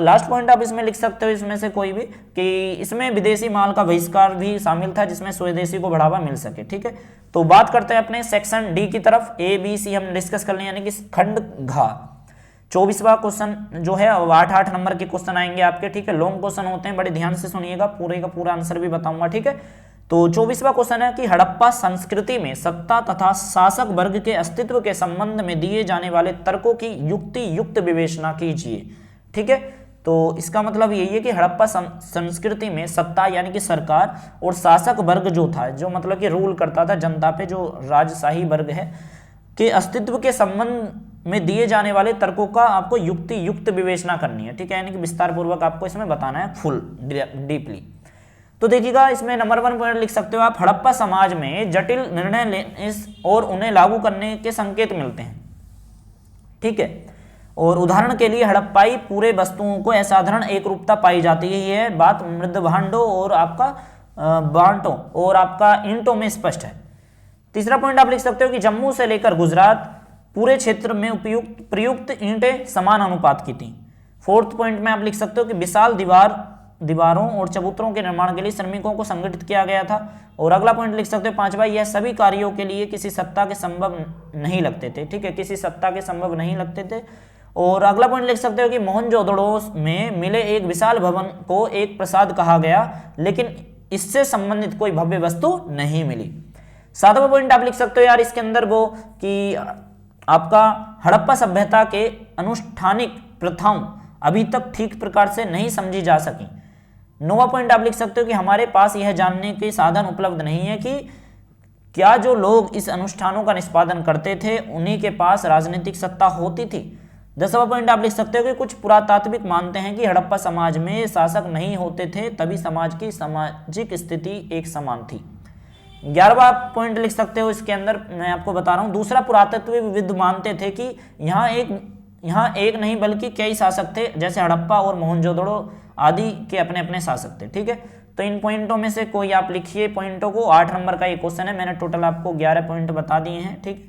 लास्ट पॉइंट आप इसमें लिख सकते हो, इसमें से कोई भी, कि इसमें विदेशी माल का बहिष्कार भी शामिल था जिसमें स्वदेशी को बढ़ावा मिल सके, ठीक है। तो बात करते हैं अपने सेक्शन डी की तरफ। ए बी सी हम डिस्कस कर लें, यानी कि खंड घ। 24वां क्वेश्चन जो है 8 नंबर के क्वेश्चन आएंगे आपके, ठीक है। लॉन्ग क्वेश्चन होते हैं, बड़े ध्यान से सुनिएगा, पूरे का पूरा आंसर भी बताऊंगा, ठीक है। तो 24वां क्वेश्चन है कि हड़प्पा संस्कृति में सत्ता तथा शासक वर्ग के अस्तित्व के संबंध में दिए जाने वाले तर्कों की युक्त विवेचना कीजिए, ठीक है। तो इसका मतलब यही है कि हड़प्पा संस्कृति में सत्ता यानी कि सरकार और शासक वर्ग जो था, जो मतलब कि रूल करता था जनता पे, जो राजशाही वर्ग है, के अस्तित्व के संबंध में दिए जाने वाले तर्कों का आपको युक्त विवेचना करनी है, ठीक है। यानी कि विस्तार पूर्वक आपको इसमें बताना है, फुल डीपली। तो देखिएगा, इसमें नंबर 1 पॉइंट लिख सकते हो आप, हड़प्पा समाज में जटिल निर्णय लेने और उन्हें लागू करने के संकेत मिलते हैं, ठीक है। और उदाहरण के लिए हड़प्पाई पूरे वस्तुओं को असाधारण एक रूपता पाई जाती है, बात मृदभांडों और आपका बांटों और आपका ईंटों में स्पष्ट है। 3रा पॉइंट आप लिख सकते हो कि जम्मू से लेकर गुजरात पूरे क्षेत्र में प्रयुक्त ईंटें समान अनुपात की थी। 4th पॉइंट में आप लिख सकते हो कि विशाल दीवारों और चबूतरों के निर्माण के लिए श्रमिकों को संगठित किया गया था। और अगला पॉइंट लिख सकते हो 5वां, यह सभी कार्यों के लिए किसी सत्ता के संभव नहीं लगते थे, ठीक है, किसी सत्ता के संभव नहीं लगते थे। और अगला पॉइंट लिख सकते हो कि मोहनजोदड़ो में मिले एक विशाल भवन को एक प्रसाद कहा गया, लेकिन इससे संबंधित कोई भव्य वस्तु नहीं मिली। 7वां पॉइंट आप लिख सकते हो यार इसके अंदर वो कि आपका हड़प्पा सभ्यता के अनुष्ठानिक प्रथाओं अभी तक ठीक प्रकार से नहीं समझी जा सकी। 9वां पॉइंट आप लिख सकते हो कि हमारे पास यह जानने के साधन उपलब्ध नहीं है कि क्या जो लोग इस अनुष्ठानों का निष्पादन करते थे उन्हीं के पास राजनीतिक सत्ता होती थी। 10वां पॉइंट आप लिख सकते हो कि कुछ पुरातात्विक मानते हैं कि हड़प्पा समाज में शासक नहीं होते थे, तभी समाज की सामाजिक स्थिति एक समान थी। 11वां पॉइंट लिख सकते हो, इसके अंदर मैं आपको बता रहा हूं, दूसरा पुरातत्वविद मानते थे कि यहाँ एक नहीं बल्कि कई शासक थे, जैसे हड़प्पा और मोहनजोदड़ो आदि के अपने अपने शासक थे, ठीक है। तो इन पॉइंटों में से कोई आप लिखिए पॉइंटों को। 8 नंबर का ये क्वेश्चन है, मैंने टोटल आपको 11 पॉइंट बता दिए हैं, ठीक।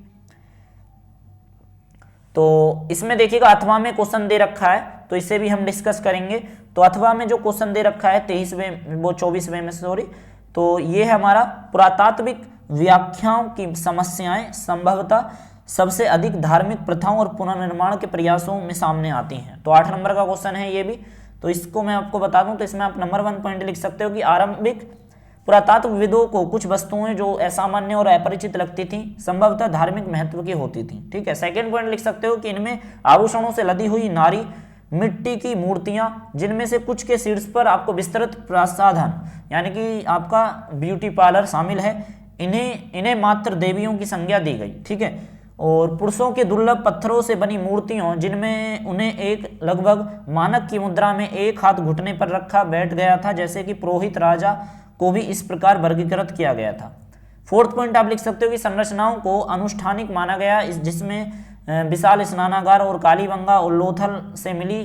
तो इसमें देखिएगा अथवा में क्वेश्चन दे रखा है, तो इसे भी हम डिस्कस करेंगे। तो अथवा में जो क्वेश्चन दे रखा है 24वें में सॉरी, तो ये है हमारा पुरातात्विक व्याख्याओं की समस्याएं संभवतः सबसे अधिक धार्मिक प्रथाओं और पुनर्निर्माण के प्रयासों में सामने आती हैं। तो 8 नंबर का क्वेश्चन है ये भी, तो इसको मैं आपको बता दूं। तो इसमें आप नंबर 1 पॉइंट लिख सकते हो कि आरंभिक पुरातत्वविदों को कुछ वस्तुएं जो असामान्य और अपरिचित लगती थी संभवतः धार्मिक महत्व की होती थी, ठीक है। 2nd पॉइंट लिख सकते हो कि इनमें आभूषणों से लदी हुई नारी, मिट्टी की मूर्तियां जिनमें से कुछ के शीर्ष पर आपको विस्तृत प्रसाधन यानी कि आपका ब्यूटी पार्लर शामिल है, इन्हें मात्र देवियों की संज्ञा दी गई, ठीक है। और पुरुषों के दुर्लभ पत्थरों से बनी मूर्तियों जिनमें उन्हें एक लगभग मानक की मुद्रा में एक हाथ घुटने पर रखा बैठ गया था, जैसे कि पुरोहित, राजा, को भी इस प्रकार वर्गीकृत किया गया था। फोर्थ पॉइंट आप लिख सकते हो कि संरचनाओं को अनुष्ठानिक माना गया, जिसमें विशाल स्नानागार और कालीबंगा और लोथल से मिली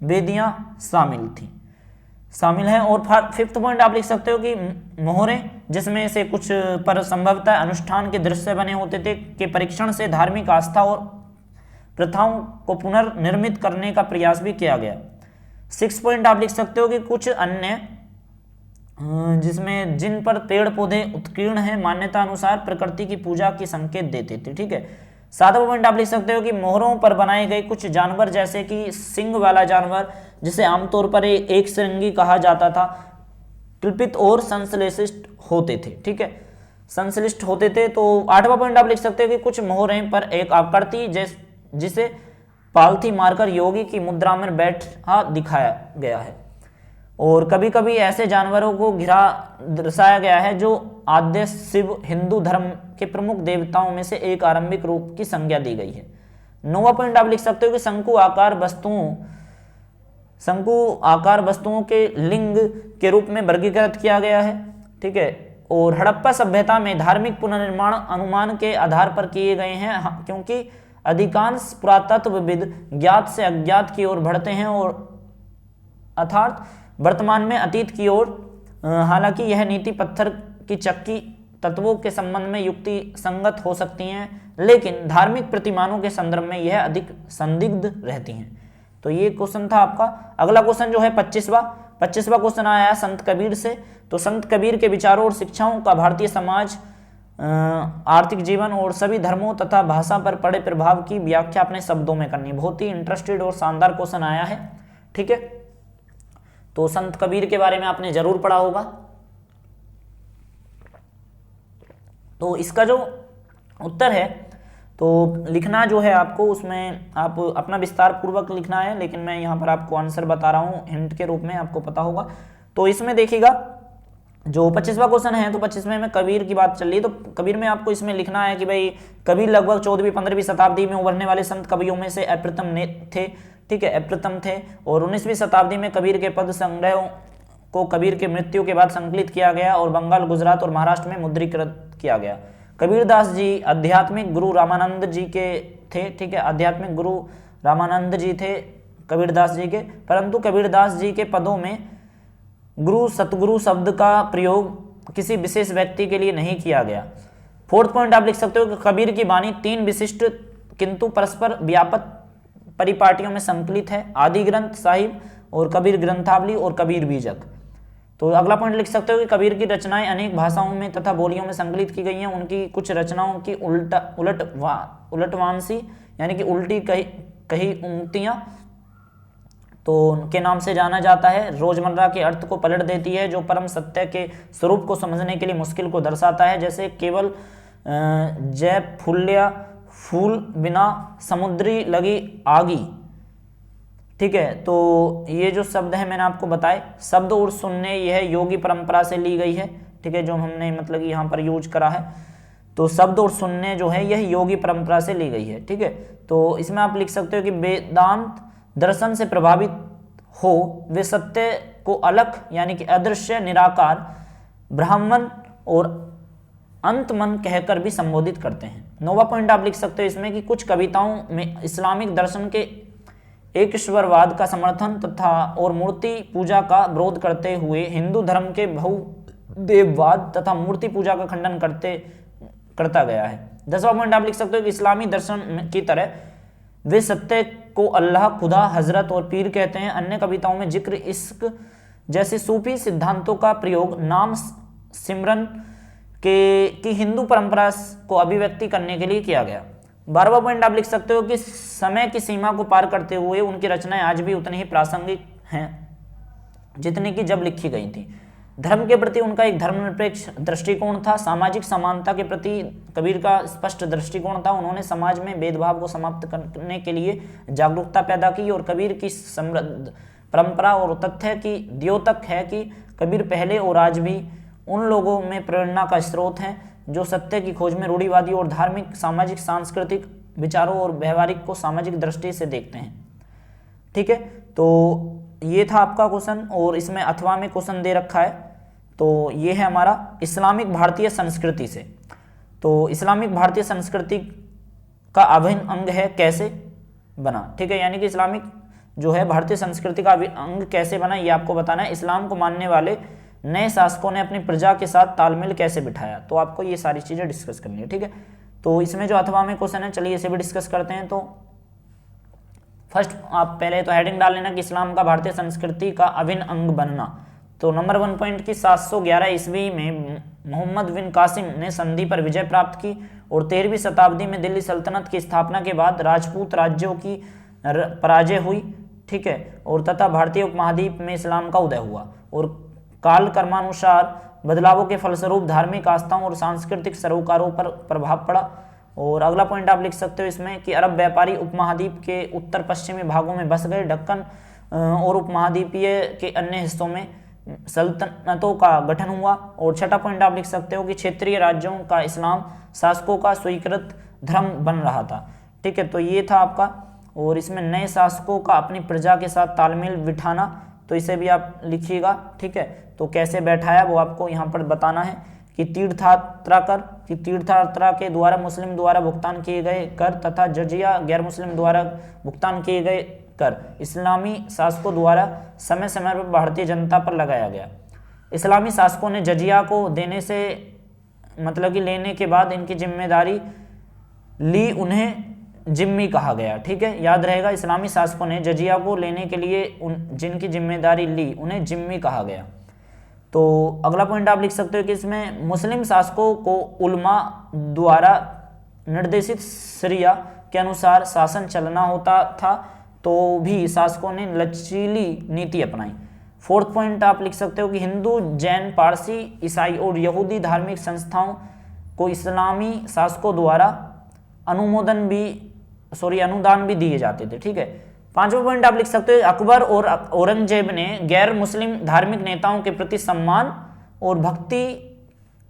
वेदियां शामिल हैं। और फिफ्थ पॉइंट आप लिख सकते हो कि मोहरे, जिसमें से कुछ पर संभवतः अनुष्ठान के दृश्य बने होते थे, के परीक्षण से धार्मिक आस्था और प्रथाओं को पुनर्निर्मित करने का प्रयास भी किया गया। सिक्स पॉइंट आप लिख सकते हो कि कुछ अन्य जिसमें जिन पर पेड़ पौधे उत्कीर्ण हैं मान्यता अनुसार प्रकृति की पूजा की संकेत देते थे। ठीक है। सातवां पॉइंट आप लिख सकते हो कि मोहरों पर बनाए गए कुछ जानवर, जैसे कि सिंग वाला जानवर जिसे आमतौर पर एक श्रृंगी कहा जाता था, कल्पित और संश्लेषित होते थे। ठीक है, संश्लिष्ट होते थे। तो आठवां पॉइंट आप लिख सकते हो कि कुछ मोहरें पर एक आकृति जिसे पालथी मारकर योगी की मुद्रा में बैठा दिखाया गया है। और कभी कभी ऐसे जानवरों को घिरा दर्शाया गया है जो आद्य शिव हिंदू धर्म के प्रमुख देवताओं में से एक आरंभिक रूप की संज्ञा दी गई है। नौवां पॉइंट आप लिख सकते हो कि शंकु आकार वस्तुओं के लिंग के रूप में वर्गीकृत किया गया है। ठीक है। और हड़प्पा सभ्यता में धार्मिक पुनर्निर्माण अनुमान के आधार पर किए गए हैं, क्योंकि अधिकांश पुरातत्वविद ज्ञात से अज्ञात की ओर बढ़ते हैं और अर्थात वर्तमान में अतीत की ओर। हालांकि यह नीति पत्थर की चक्की तत्वों के संबंध में युक्ति संगत हो सकती हैं, लेकिन धार्मिक प्रतिमानों के संदर्भ में यह अधिक संदिग्ध रहती हैं। तो ये क्वेश्चन था आपका। अगला क्वेश्चन जो है 25वां क्वेश्चन आया है संत कबीर से। तो संत कबीर के विचारों और शिक्षाओं का भारतीय समाज, आर्थिक जीवन और सभी धर्मों तथा भाषा पर पड़े प्रभाव की व्याख्या अपने शब्दों में करनी। बहुत ही इंटरेस्टेड और शानदार क्वेश्चन आया है। ठीक है। तो संत कबीर के बारे में आपने जरूर पढ़ा होगा। तो इसका जो उत्तर है तो लिखना जो है आपको, उसमें आप अपना विस्तार पूर्वक लिखना है, लेकिन मैं यहाँ पर आपको आंसर बता रहा हूँ हिंट के रूप में, आपको पता होगा। तो इसमें देखिएगा जो 25वां क्वेश्चन है, तो 25वें में कबीर की बात चल रही है। तो कबीर में आपको इसमें लिखना है कि भाई कबीर लगभग 14वीं-15वीं शताब्दी में उभरने वाले संत कवियों में से अप्रथम थे। ठीक है, अप्रथम थे। और 19वीं शताब्दी में कबीर के पद संग्रह को कबीर के मृत्यु के बाद संकलित किया गया और बंगाल, गुजरात और महाराष्ट्र में मुद्रीकृत किया गया। कबीरदास जी आध्यात्मिक गुरु रामानंद जी के थे। ठीक है, आध्यात्मिक गुरु रामानंद जी थे कबीरदास जी के, परंतु कबीरदास जी के पदों में गुरु सतगुरु शब्द का प्रयोग किसी विशेष व्यक्ति के लिए नहीं किया गया। फोर्थ पॉइंट आप लिख सकते हो कि कबीर की वाणी 3 विशिष्ट किंतु परस्पर व्यापक परिपाटियों में संकलित है, आदि ग्रंथ साहिब और कबीर ग्रंथावली और कबीर बीजक। तो अगला पॉइंट लिख सकते हो कि कबीर की रचनाएं अनेक भाषाओं में तथा बोलियों में संकलित की गई हैं। उनकी कुछ रचनाओं की उलटवांसी यानी कि उल्टी कही उक्तियां तो उनके नाम से जाना जाता है। रोजमर्रा के अर्थ को पलट देती है, जो परम सत्य के स्वरूप को समझने के लिए मुश्किल को दर्शाता है, जैसे केवल जय फूल्या फूल बिना समुद्री लगी आगी। ठीक है, तो ये जो शब्द है मैंने आपको बताए, शब्द और सुनने यह योगी परंपरा से ली गई है। ठीक है, जो हमने मतलब यहाँ पर यूज करा है, तो शब्द और सुनने जो है यह योगी परंपरा से ली गई है। ठीक है, तो इसमें आप लिख सकते हो कि वेदांत दर्शन से प्रभावित हो वे सत्य को अलख यानी कि अदृश्य, निराकार, ब्राह्मण और अंत मन कहकर भी संबोधित करते हैं। 9वां पॉइंट आप लिख सकते हो इसमें कि कुछ कविताओं में इस्लामिक दर्शन के एक ईश्वरवाद का समर्थन तथा और मूर्ति पूजा का विरोध करते हुए हिंदू धर्म के बहुदेववाद तथा मूर्ति पूजा का खंडन करता गया है। 10वां पॉइंट आप लिख सकते हो कि इस्लामी दर्शन की तरह वे सत्य को अल्लाह, खुदा, हजरत और पीर कहते हैं। अन्य कविताओं में जिक्र, इश्क जैसे सूफी सिद्धांतों का प्रयोग नाम सिमरन की हिंदू परंपरा को अभिव्यक्ति करने के लिए किया गया। 12वां पॉइंट आप लिख सकते हो कि समय की सीमा को पार करते हुए उनकी रचनाएं आज भी उतनी ही प्रासंगिक हैं जितनी कि जब लिखी गई थी। धर्म के प्रति उनका एक धर्मनिरपेक्ष दृष्टिकोण था। सामाजिक समानता के प्रति कबीर का स्पष्ट दृष्टिकोण था। उन्होंने समाज में भेदभाव को समाप्त करने के लिए जागरूकता पैदा की और कबीर की समृद्ध परंपरा और तथ्य की द्योतक है कि कबीर पहले और आज भी उन लोगों में प्रेरणा का स्रोत हैं जो सत्य की खोज में रूढ़िवादी और धार्मिक, सामाजिक, सांस्कृतिक विचारों और व्यवहारिक को सामाजिक दृष्टि से देखते हैं। ठीक है, तो ये था आपका क्वेश्चन और इसमें अथवा में क्वेश्चन दे रखा है तो ये है हमारा इस्लामिक भारतीय संस्कृति से। तो इस्लामिक भारतीय संस्कृति का अभिन्न अंग है कैसे बना, ठीक है, यानी कि इस्लामिक जो है भारतीय संस्कृति का अंग कैसे बना ये आपको बताना है। इस्लाम को मानने वाले नए शासकों ने अपनी प्रजा के साथ तालमेल कैसे बिठाया, तो आपको ये सारी चीजें डिस्कस करनी है, ठीक है। तो इसमें जो अथवा में क्वेश्चन है, चलिए इसे भी डिस्कस करते हैं। तो फर्स्ट आप पहले तो हेडिंग डाल लेना कि इस्लाम का भारतीय संस्कृति का अभिन्न अंग बनना। तो नंबर 1 पॉइंट की 711 ईस्वी में मोहम्मद बिन कासिम ने संधि पर विजय प्राप्त की और 13वीं शताब्दी में दिल्ली सल्तनत की स्थापना के बाद राजपूत राज्यों की पराजय हुई, ठीक है, और तथा भारतीय उपमहाद्वीप में इस्लाम का उदय हुआ और काल क्रमानुसार बदलावों के फलस्वरूप धार्मिक आस्थाओं और सांस्कृतिक सरोकारों पर प्रभाव पड़ा। और अगला पॉइंट आप लिख सकते हो इसमें कि अरब व्यापारी उपमहाद्वीप के उत्तर पश्चिमी भागों में बस गए। दक्कन और उपमहाद्वीपीय के अन्य हिस्सों में सल्तनतों का गठन हुआ। और छठा पॉइंट आप लिख सकते हो कि क्षेत्रीय राज्यों का इस्लाम शासकों का स्वीकृत धर्म बन रहा था, ठीक है। तो ये था आपका। और इसमें नए शासकों का अपनी प्रजा के साथ तालमेल बिठाना, तो इसे भी आप लिखिएगा, ठीक है। तो कैसे बैठाया वो आपको यहाँ पर बताना है कि तीर्थयात्रा के द्वारा मुस्लिम द्वारा भुगतान किए गए कर तथा जजिया गैर मुस्लिम द्वारा भुगतान किए गए कर इस्लामी शासकों द्वारा समय समय पर भारतीय जनता पर लगाया गया। इस्लामी शासकों ने जजिया को देने से मतलब कि लेने के बाद इनकी जिम्मेदारी ली, उन्हें जिम्मी कहा गया, ठीक है, याद रहेगा। इस्लामी शासकों ने जजिया को लेने के लिए जिनकी जिम्मेदारी ली उन्हें जिम्मी कहा गया। तो अगला पॉइंट आप लिख सकते हो कि इसमें मुस्लिम शासकों को उलमा द्वारा निर्देशित शरिया के अनुसार शासन चलना होता था, तो भी शासकों ने लचीली नीति अपनाई। फोर्थ पॉइंट आप लिख सकते हो कि हिंदू, जैन, पारसी, ईसाई और यहूदी धार्मिक संस्थाओं को इस्लामी शासकों द्वारा अनुदान भी दिए जाते थे, ठीक है। पांचवा पॉइंट आप लिख सकते हो अकबर और औरंगजेब ने गैर मुस्लिम धार्मिक नेताओं के प्रति सम्मान और भक्ति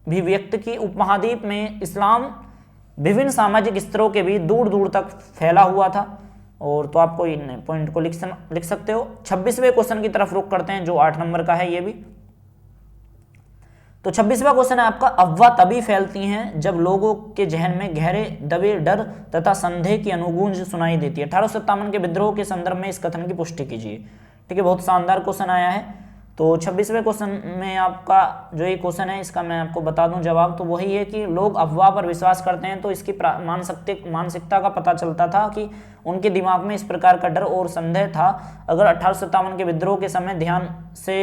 भी व्यक्त की। उपमहाद्वीप में इस्लाम विभिन्न सामाजिक स्तरों के भी दूर दूर तक फैला हुआ था। और तो आपको इन पॉइंट को लिख सकते हो। 26वें क्वेश्चन की तरफ रुख करते हैं जो 8 नंबर का है ये भी। तो 26वां क्वेश्चन है आपका, अफवाह तभी फैलती हैं जब लोगों के जहन में गहरे दबे डर तथा संदेह की अनुगूंज सुनाई देती है। 1857 के विद्रोह के संदर्भ में इस कथन की पुष्टि कीजिए, ठीक है। बहुत शानदार क्वेश्चन आया है। तो 26वें क्वेश्चन में आपका जो ये क्वेश्चन है इसका मैं आपको बता दूं जवाब, तो वही है कि लोग अफवाह पर विश्वास करते हैं तो इसकी मानसिकता का पता चलता था कि उनके दिमाग में इस प्रकार का डर और संदेह था। अगर 1857 के विद्रोह के समय ध्यान से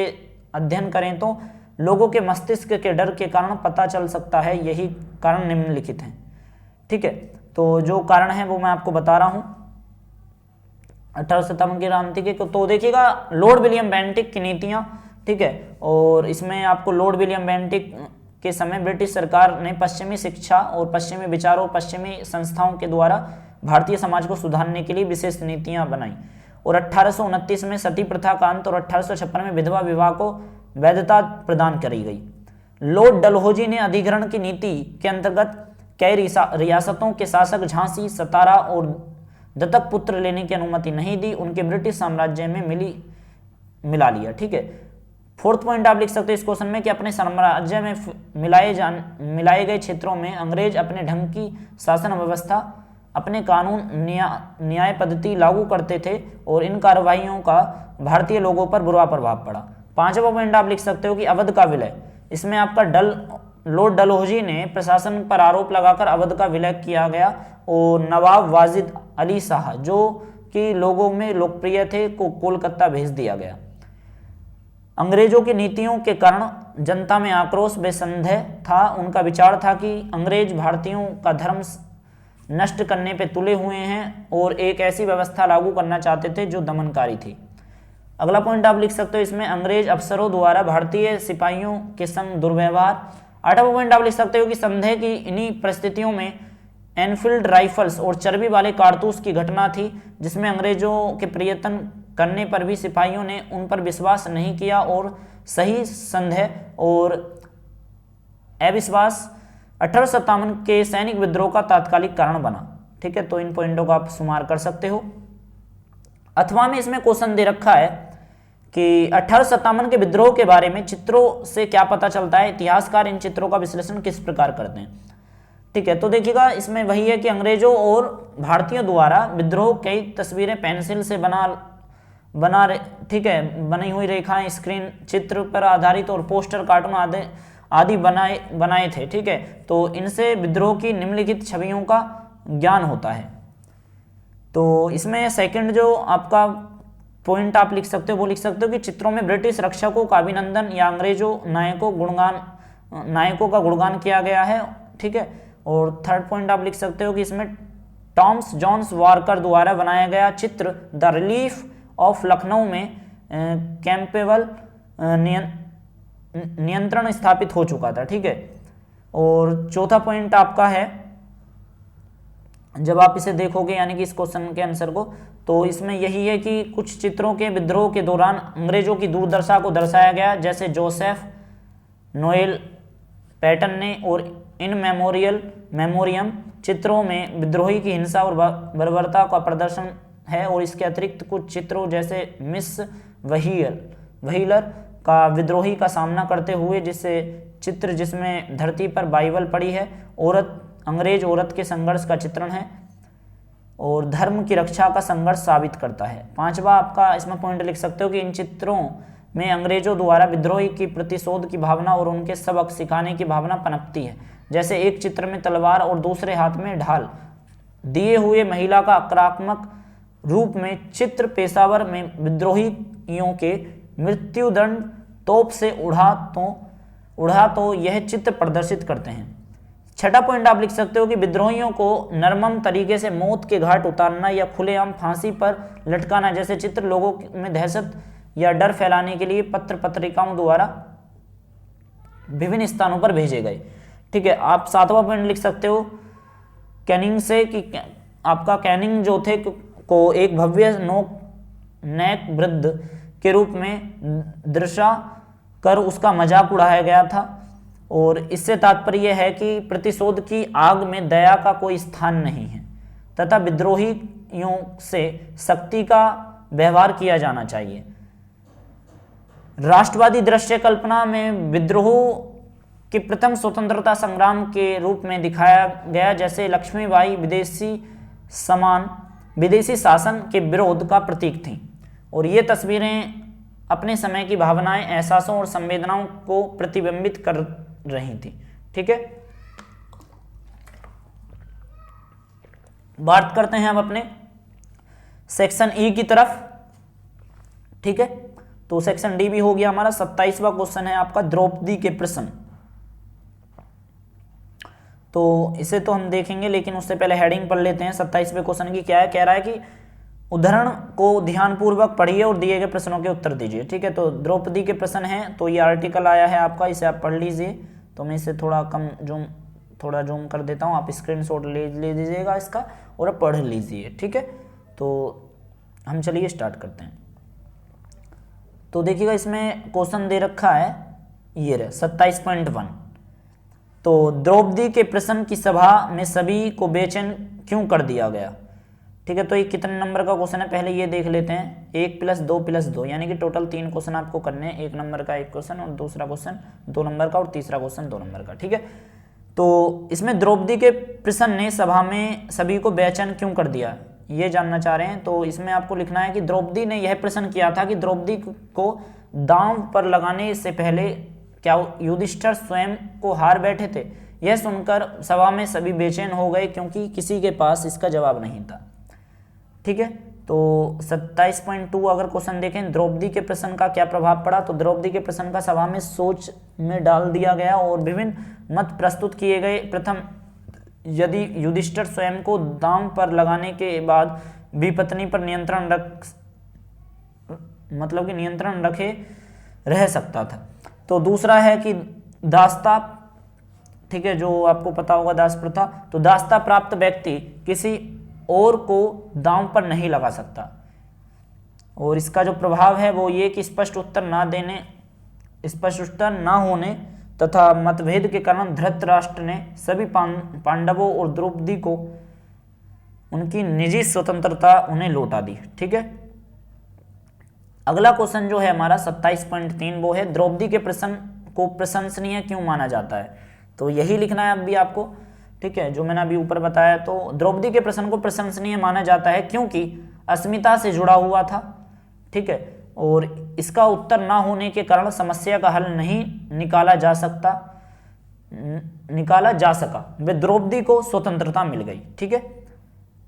अध्ययन करें तो लोगों के मस्तिष्क के डर के कारण पता चल सकता है। यही कारण निम्नलिखित हैं, ठीक है। तो जो कारण है वो मैं आपको बता रहा हूं। 1857 की क्रांति के तो देखिएगा लॉर्ड विलियम बेंटिक की नीतियां, ठीक है। और इसमें आपको लॉर्ड विलियम बेंटिक के समय ब्रिटिश सरकार ने पश्चिमी शिक्षा और पश्चिमी विचारों, पश्चिमी संस्थाओं के द्वारा भारतीय समाज को सुधारने के लिए विशेष नीतियां बनाई। और 1829 में सती प्रथा का अंत और 1856 में विधवा विवाह को वैधता प्रदान करी गई। लॉर्ड डलहौजी ने अधिग्रहण की नीति के अंतर्गत कई रियासतों के शासक झांसी, सतारा और दत्तक पुत्र लेने की अनुमति नहीं दी, उनके ब्रिटिश साम्राज्य में मिला लिया, ठीक है। फोर्थ पॉइंट आप लिख सकते हो इस क्वेश्चन में कि अपने साम्राज्य में मिलाए गए क्षेत्रों में अंग्रेज अपने ढंग की शासन व्यवस्था, अपने कानून, न्याय पद्धति लागू करते थे और इन कार्रवाइयों का भारतीय लोगों पर बुरा प्रभाव पड़ा। पांचवा पॉइंट आप लिख सकते हो कि अवध का विलय, इसमें आपका लॉर्ड डलहौजी ने प्रशासन पर आरोप लगाकर अवध का विलय किया गया और नवाब वाजिद अली शाह जो कि लोगों में लोकप्रिय थे को कोलकाता भेज दिया गया। अंग्रेजों की नीतियों के कारण जनता में आक्रोश बेसंदेह था। उनका विचार था कि अंग्रेज भारतीयों का धर्म नष्ट करने पे तुले हुए हैं और एक ऐसी व्यवस्था लागू करना चाहते थे जो दमनकारी थी। अगला पॉइंट आप लिख सकते हो इसमें अंग्रेज अफसरों द्वारा भारतीय सिपाहियों के संग दुर्व्यवहार। आठवां पॉइंट आप लिख सकते हो कि संदेह की इन्हीं परिस्थितियों में एनफील्ड राइफल्स और चर्बी वाले कारतूस की घटना थी जिसमें अंग्रेजों के प्रयत्न करने पर भी सिपाहियों ने उन पर विश्वास नहीं किया और सही संदेह और अविश्वास 1857 के सैनिक विद्रोह का तात्कालिक कारण बना, ठीक है। तो इन पॉइंटों को आप शुमार कर सकते हो। अथवा में इसमें क्वेश्चन दे रखा है कि 1857 के विद्रोह के बारे में चित्रों से क्या पता चलता है, इतिहासकार इन चित्रों का विश्लेषण किस प्रकार करते हैं। ठीक है, तो देखिएगा इसमें वही है कि अंग्रेजों और भारतीयों द्वारा विद्रोह कई तस्वीरें पेंसिल से ठीक है बनी हुई रेखाएं, स्क्रीन चित्र पर आधारित और पोस्टर, कार्टून आदि बनाए थे। ठीक है, तो इनसे विद्रोह की निम्नलिखित छवियों का ज्ञान होता है। तो इसमें सेकंड जो आपका पॉइंट आप लिख सकते हो वो लिख सकते हो कि चित्रों में ब्रिटिश रक्षकों का अभिनंदन या अंग्रेजों नायकों का गुणगान किया गया है। ठीक है, और थर्ड पॉइंट आप लिख सकते हो कि इसमें टॉमस जॉन्स वारकर द्वारा बनाया गया चित्र द रिलीफ ऑफ लखनऊ में कैंपेबल नियंत्रण स्थापित हो चुका था। ठीक है, और चौथा पॉइंट आपका है, जब आप इसे देखोगे यानी कि इस क्वेश्चन के आंसर को, तो इसमें यही है कि कुछ चित्रों के विद्रोह के दौरान अंग्रेजों की दुर्दशा को दर्शाया गया, जैसे जोसेफ नोएल पैटन ने, और इन मेमोरियम चित्रों में विद्रोही की हिंसा और बर्बरता का प्रदर्शन है। और इसके अतिरिक्त कुछ चित्रों जैसे मिस व्हीलर का विद्रोही का सामना करते हुए चित्र जिसमें धरती पर बाइबल पड़ी है, अंग्रेज औरत के संघर्ष का चित्रण है और धर्म की रक्षा का संघर्ष साबित करता है। पांचवा आपका इसमें पॉइंट लिख सकते हो कि इन चित्रों में अंग्रेजों द्वारा विद्रोही की प्रतिशोध की भावना और उनके सबक सिखाने की भावना पनपती है। जैसे एक चित्र में तलवार और दूसरे हाथ में ढाल दिए हुए महिला का आक्रामक रूप में चित्र पेशावर में विद्रोहियों के मृत्युदंड तोप से उड़ा तो यह चित्र प्रदर्शित करते हैं। छठा पॉइंट आप लिख सकते हो कि विद्रोहियों को नरमम तरीके से मौत के घाट उतारना या खुलेआम फांसी पर लटकाना जैसे चित्र लोगों में दहशत या डर फैलाने के लिए पत्र पत्रिकाओं द्वारा विभिन्न स्थानों पर भेजे गए। ठीक है, आप सातवां पॉइंट लिख सकते हो कैनिंग से कि आपका कैनिंग जो थे को एक भव्य नैक वृद्ध के रूप में दर्शा कर उसका मजाक उड़ाया गया था। और इससे तात्पर्य यह है कि प्रतिशोध की आग में दया का कोई स्थान नहीं है तथा विद्रोहियों से सख्ती का व्यवहार किया जाना चाहिए। राष्ट्रवादी दृश्य कल्पना में विद्रोह के प्रथम स्वतंत्रता संग्राम के रूप में दिखाया गया, जैसे लक्ष्मीबाई विदेशी शासन के विरोध का प्रतीक थी और ये तस्वीरें अपने समय की भावनाएं, एहसासों और संवेदनाओं को प्रतिबिंबित कर रही थी। ठीक है, बात करते हैं अब अपने सेक्शन ई की तरफ। ठीक है, तो सेक्शन डी भी हो गया हमारा। 27वां क्वेश्चन है आपका द्रौपदी के प्रश्न। तो इसे तो हम देखेंगे, लेकिन उससे पहले हेडिंग पढ़ लेते हैं 27वें क्वेश्चन की। क्या है, कह रहा है कि उदाहरण को ध्यानपूर्वक पढ़िए और दिए गए प्रश्नों के उत्तर दीजिए। ठीक है, तो द्रौपदी के प्रश्न हैं, तो ये आर्टिकल आया है आपका, इसे आप पढ़ लीजिए। तो मैं इसे थोड़ा जूम कर देता हूँ, आप स्क्रीनशॉट ले लीजिएगा इसका और आप पढ़ लीजिए। ठीक है, तो हम चलिए स्टार्ट करते हैं। तो देखिएगा इसमें क्वेश्चन दे रखा है, ये रहे 27.1। तो द्रौपदी के प्रश्न की सभा में सभी को बेचैन क्यों कर दिया गया। ठीक है, तो ये कितने नंबर का क्वेश्चन है पहले ये देख लेते हैं। 1 + 2 + 2 यानी कि टोटल 3 क्वेश्चन आपको करने हैं। 1 नंबर का एक क्वेश्चन और दूसरा क्वेश्चन 2 नंबर का और तीसरा क्वेश्चन 2 नंबर का। ठीक है, तो इसमें द्रौपदी के प्रश्न ने सभा में सभी को बेचैन क्यों कर दिया, ये जानना चाह रहे हैं। तो इसमें आपको लिखना है कि द्रौपदी ने यह प्रश्न किया था कि द्रौपदी को दांव पर लगाने से पहले क्या युधिष्ठिर स्वयं को हार बैठे थे। यह सुनकर सभा में सभी बेचैन हो गए क्योंकि किसी के पास इसका जवाब नहीं था। ठीक है, तो 27.2 अगर क्वेश्चन देखें, द्रौपदी के प्रश्न का क्या प्रभाव पड़ा, तो द्रौपदी के प्रश्न का सभा में सोच में डाल दिया गया और विभिन्न मत प्रस्तुत किए गए। प्रथम, यदि युधिष्ठिर स्वयं को दांव पर लगाने के बाद भी पत्नी पर नियंत्रण रखे रह सकता था। तो दूसरा है कि दास्ता, ठीक है, जो आपको पता होगा दास प्रथा, तो दास्ता प्राप्त व्यक्ति किसी और को दांव पर नहीं लगा सकता। और इसका जो प्रभाव है वो ये कि स्पष्ट उत्तर न होने तथा मतभेद के कारण धृतराष्ट्र ने सभी पांडवों और द्रौपदी को उनकी निजी स्वतंत्रता उन्हें लौटा दी। ठीक है, अगला क्वेश्चन जो है हमारा 27.3 वो है द्रौपदी के प्रश्न को प्रशंसनीय क्यों माना जाता है। तो यही लिखना है अभी आपको, ठीक है, जो मैंने अभी ऊपर बताया। तो द्रौपदी के प्रश्न को प्रशंसनीय माना जाता है क्योंकि अस्मिता से जुड़ा हुआ था, ठीक है, और इसका उत्तर ना होने के कारण समस्या का हल नहीं निकाला जा सका वे द्रौपदी को स्वतंत्रता मिल गई, ठीक है।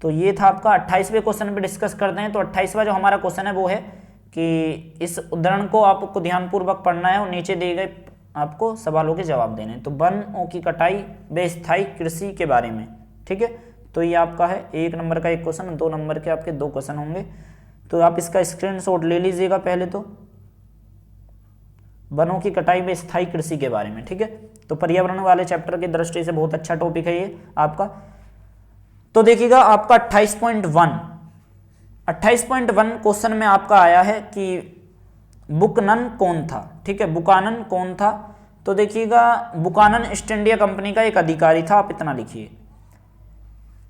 तो ये था आपका 28वें क्वेश्चन पे डिस्कस करते हैं। तो 28वां जो हमारा क्वेश्चन है वो है कि इस उदाहरण को आपको ध्यानपूर्वक पढ़ना है और नीचे दिए गए आपको सवालों के जवाब देने हैं। तो वनों की कटाई व स्थायी कृषि के बारे में, ठीक है। तो ये आपका है 1 नंबर का एक क्वेश्चन, 2 नंबर के आपके 2 क्वेश्चन होंगे। तो आप इसका स्क्रीनशॉट ले लीजिएगा पहले, तो वनों की कटाई व स्थायी कृषि के बारे में, ठीक है। तो पर्यावरण वाले चैप्टर की दृष्टि से बहुत अच्छा टॉपिक है ये आपका। तो देखिएगा आपका 28.1 क्वेश्चन में आपका आया है कि बुकनन कौन था, ठीक है, बुकानन कौन था। तो देखिएगा बुकानन ईस्ट इंडिया कंपनी का एक अधिकारी था, आप इतना लिखिए।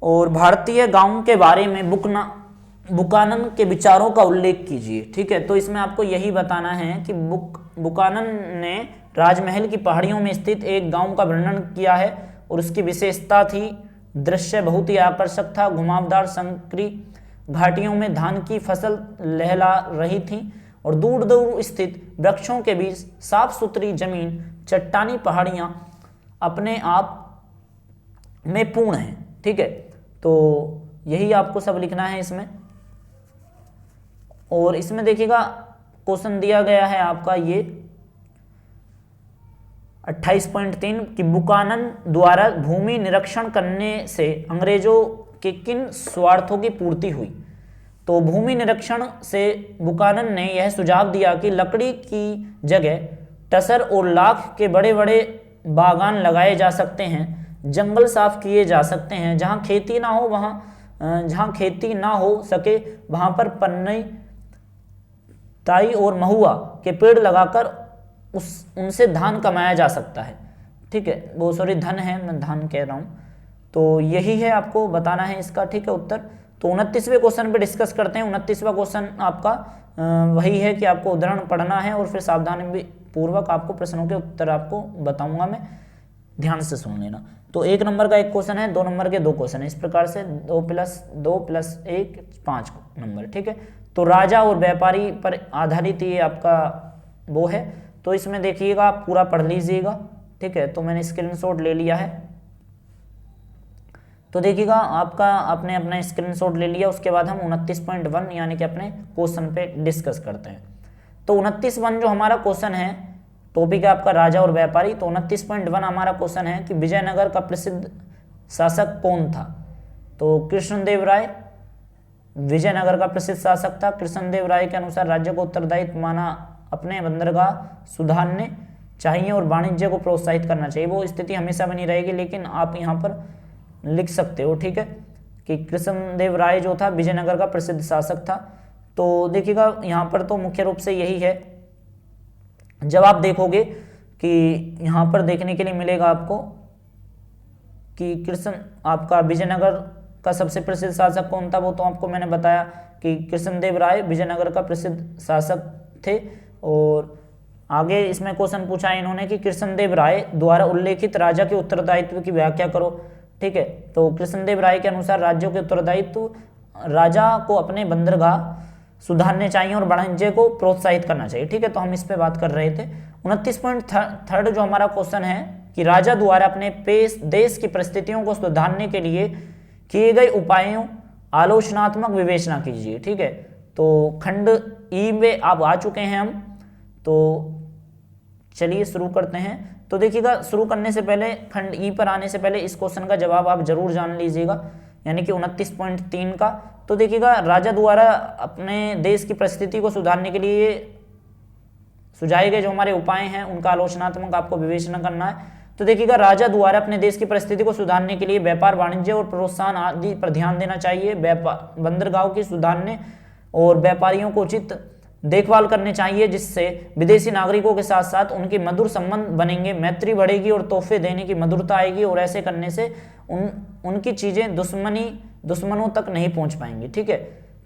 और भारतीय गांवों के बारे में बुकानन के विचारों का उल्लेख कीजिए, ठीक है। तो इसमें आपको यही बताना है कि बुकानन ने राजमहल की पहाड़ियों में स्थित एक गांव का वर्णन किया है और उसकी विशेषता थी दृश्य बहुत ही आकर्षक था। घुमावदार संकरी घाटियों में धान की फसल लहला रही थी और दूर दूर स्थित वृक्षों के बीच साफ सुथरी जमीन, चट्टानी पहाड़ियां अपने आप में पूर्ण हैं, ठीक है। तो यही आपको सब लिखना है इसमें। और इसमें देखिएगा क्वेश्चन दिया गया है आपका ये 28.3 कि बुकानन द्वारा भूमि निरीक्षण करने से अंग्रेजों के किन स्वार्थों की पूर्ति हुई। तो भूमि निरीक्षण से बुकानन ने यह सुझाव दिया कि लकड़ी की जगह टसर और लाख के बड़े बड़े बागान लगाए जा सकते हैं, जंगल साफ किए जा सकते हैं, जहां खेती ना हो सके वहां पर पन्नई, ताई और महुआ के पेड़ लगाकर उनसे धान कमाया जा सकता है, ठीक है। वो सॉरी धन है, मैं धान कह रहा हूं। तो यही है आपको बताना है इसका, ठीक है, उत्तर। तो 29वें क्वेश्चन पे डिस्कस करते हैं। 29वां क्वेश्चन आपका वही है कि आपको उदाहरण पढ़ना है और फिर सावधानी पूर्वक आपको प्रश्नों के उत्तर आपको बताऊंगा मैं, ध्यान से सुन लेना। तो 1 नंबर का एक क्वेश्चन है, 2 नंबर के 2 क्वेश्चन है, इस प्रकार से 2 + 1 5 नंबर, ठीक है। तो राजा और व्यापारी पर आधारित ये आपका वो है। तो इसमें देखिएगा आप पूरा पढ़ लीजिएगा, ठीक है। तो मैंने स्क्रीनशॉट ले लिया है। तो देखिएगा आपका आपने अपना स्क्रीनशॉट ले लिया। उसके बाद हम 29.1 यानी कि अपने क्वेश्चन पे डिस्कस करते हैं। तो 29.1 जो हमारा क्वेश्चन है, टॉपिक है आपका राजा और व्यापारी। तो 29.1 हमारा क्वेश्चन है कि विजयनगर का प्रसिद्ध शासक कौन था। तो कृष्णदेव राय विजयनगर का प्रसिद्ध शासक था। कृष्णदेव राय के अनुसार राज्य को उत्तरदायित्व माना अपने बंदरगाह सुधारने चाहिए और वाणिज्य को प्रोत्साहित करना चाहिए। वो स्थिति हमेशा बनी रहेगी, लेकिन आप यहाँ पर लिख सकते हो, ठीक है, कि कृष्णदेव राय जो था विजयनगर का प्रसिद्ध शासक था। तो देखिएगा यहाँ पर तो मुख्य रूप से यही है। जब आप देखोगे कि यहाँ पर देखने के लिए मिलेगा आपको कि कृष्ण आपका विजयनगर का सबसे प्रसिद्ध शासक कौन था, वो तो आपको मैंने बताया कि कृष्णदेव राय विजयनगर का प्रसिद्ध शासक थे। और आगे इसमें क्वेश्चन पूछा है इन्होंने कि कृष्णदेव राय द्वारा उल्लेखित राजा के उत्तरदायित्व की व्याख्या करो, ठीक है। तो कृष्णदेव राय के अनुसार राज्यों के उत्तरदायित्व राजा को अपने बंदरगाह सुधारने चाहिए और वाणिज्य को प्रोत्साहित करना चाहिए, ठीक है। तो हम इस पे बात कर रहे थे। 29.3 जो हमारा क्वेश्चन है कि राजा द्वारा अपने देश की परिस्थितियों को सुधारने के लिए किए गए उपायों आलोचनात्मक विवेचना कीजिए, ठीक है। तो खंड ई में आप आ चुके हैं हम, तो चलिए शुरू करते हैं। तो देखिएगा शुरू करने से पहले, खंड ई पर आने से पहले इस क्वेश्चन का जवाब आप जरूर जान लीजिएगा, यानी कि 29.3 का। तो देखिएगा राजा द्वारा अपने देश की परिस्थिति को सुधारने के लिए सुझाए गए जो हमारे उपाय हैं उनका आलोचनात्मक आपको विवेचना करना है। तो देखिएगा राजा द्वारा अपने देश की परिस्थिति को सुधारने के लिए व्यापार, वाणिज्य और प्रोत्साहन आदि पर ध्यान देना चाहिए। बंदरगाहों की सुधारने और व्यापारियों को उचित देखभाल करनी चाहिए, जिससे विदेशी नागरिकों के साथ साथ उनके मधुर संबंध बनेंगे, मैत्री बढ़ेगी और तोहफे देने की मधुरता आएगी। और ऐसे करने से उनकी चीजें दुश्मनों तक नहीं पहुंच पाएंगी, ठीक है।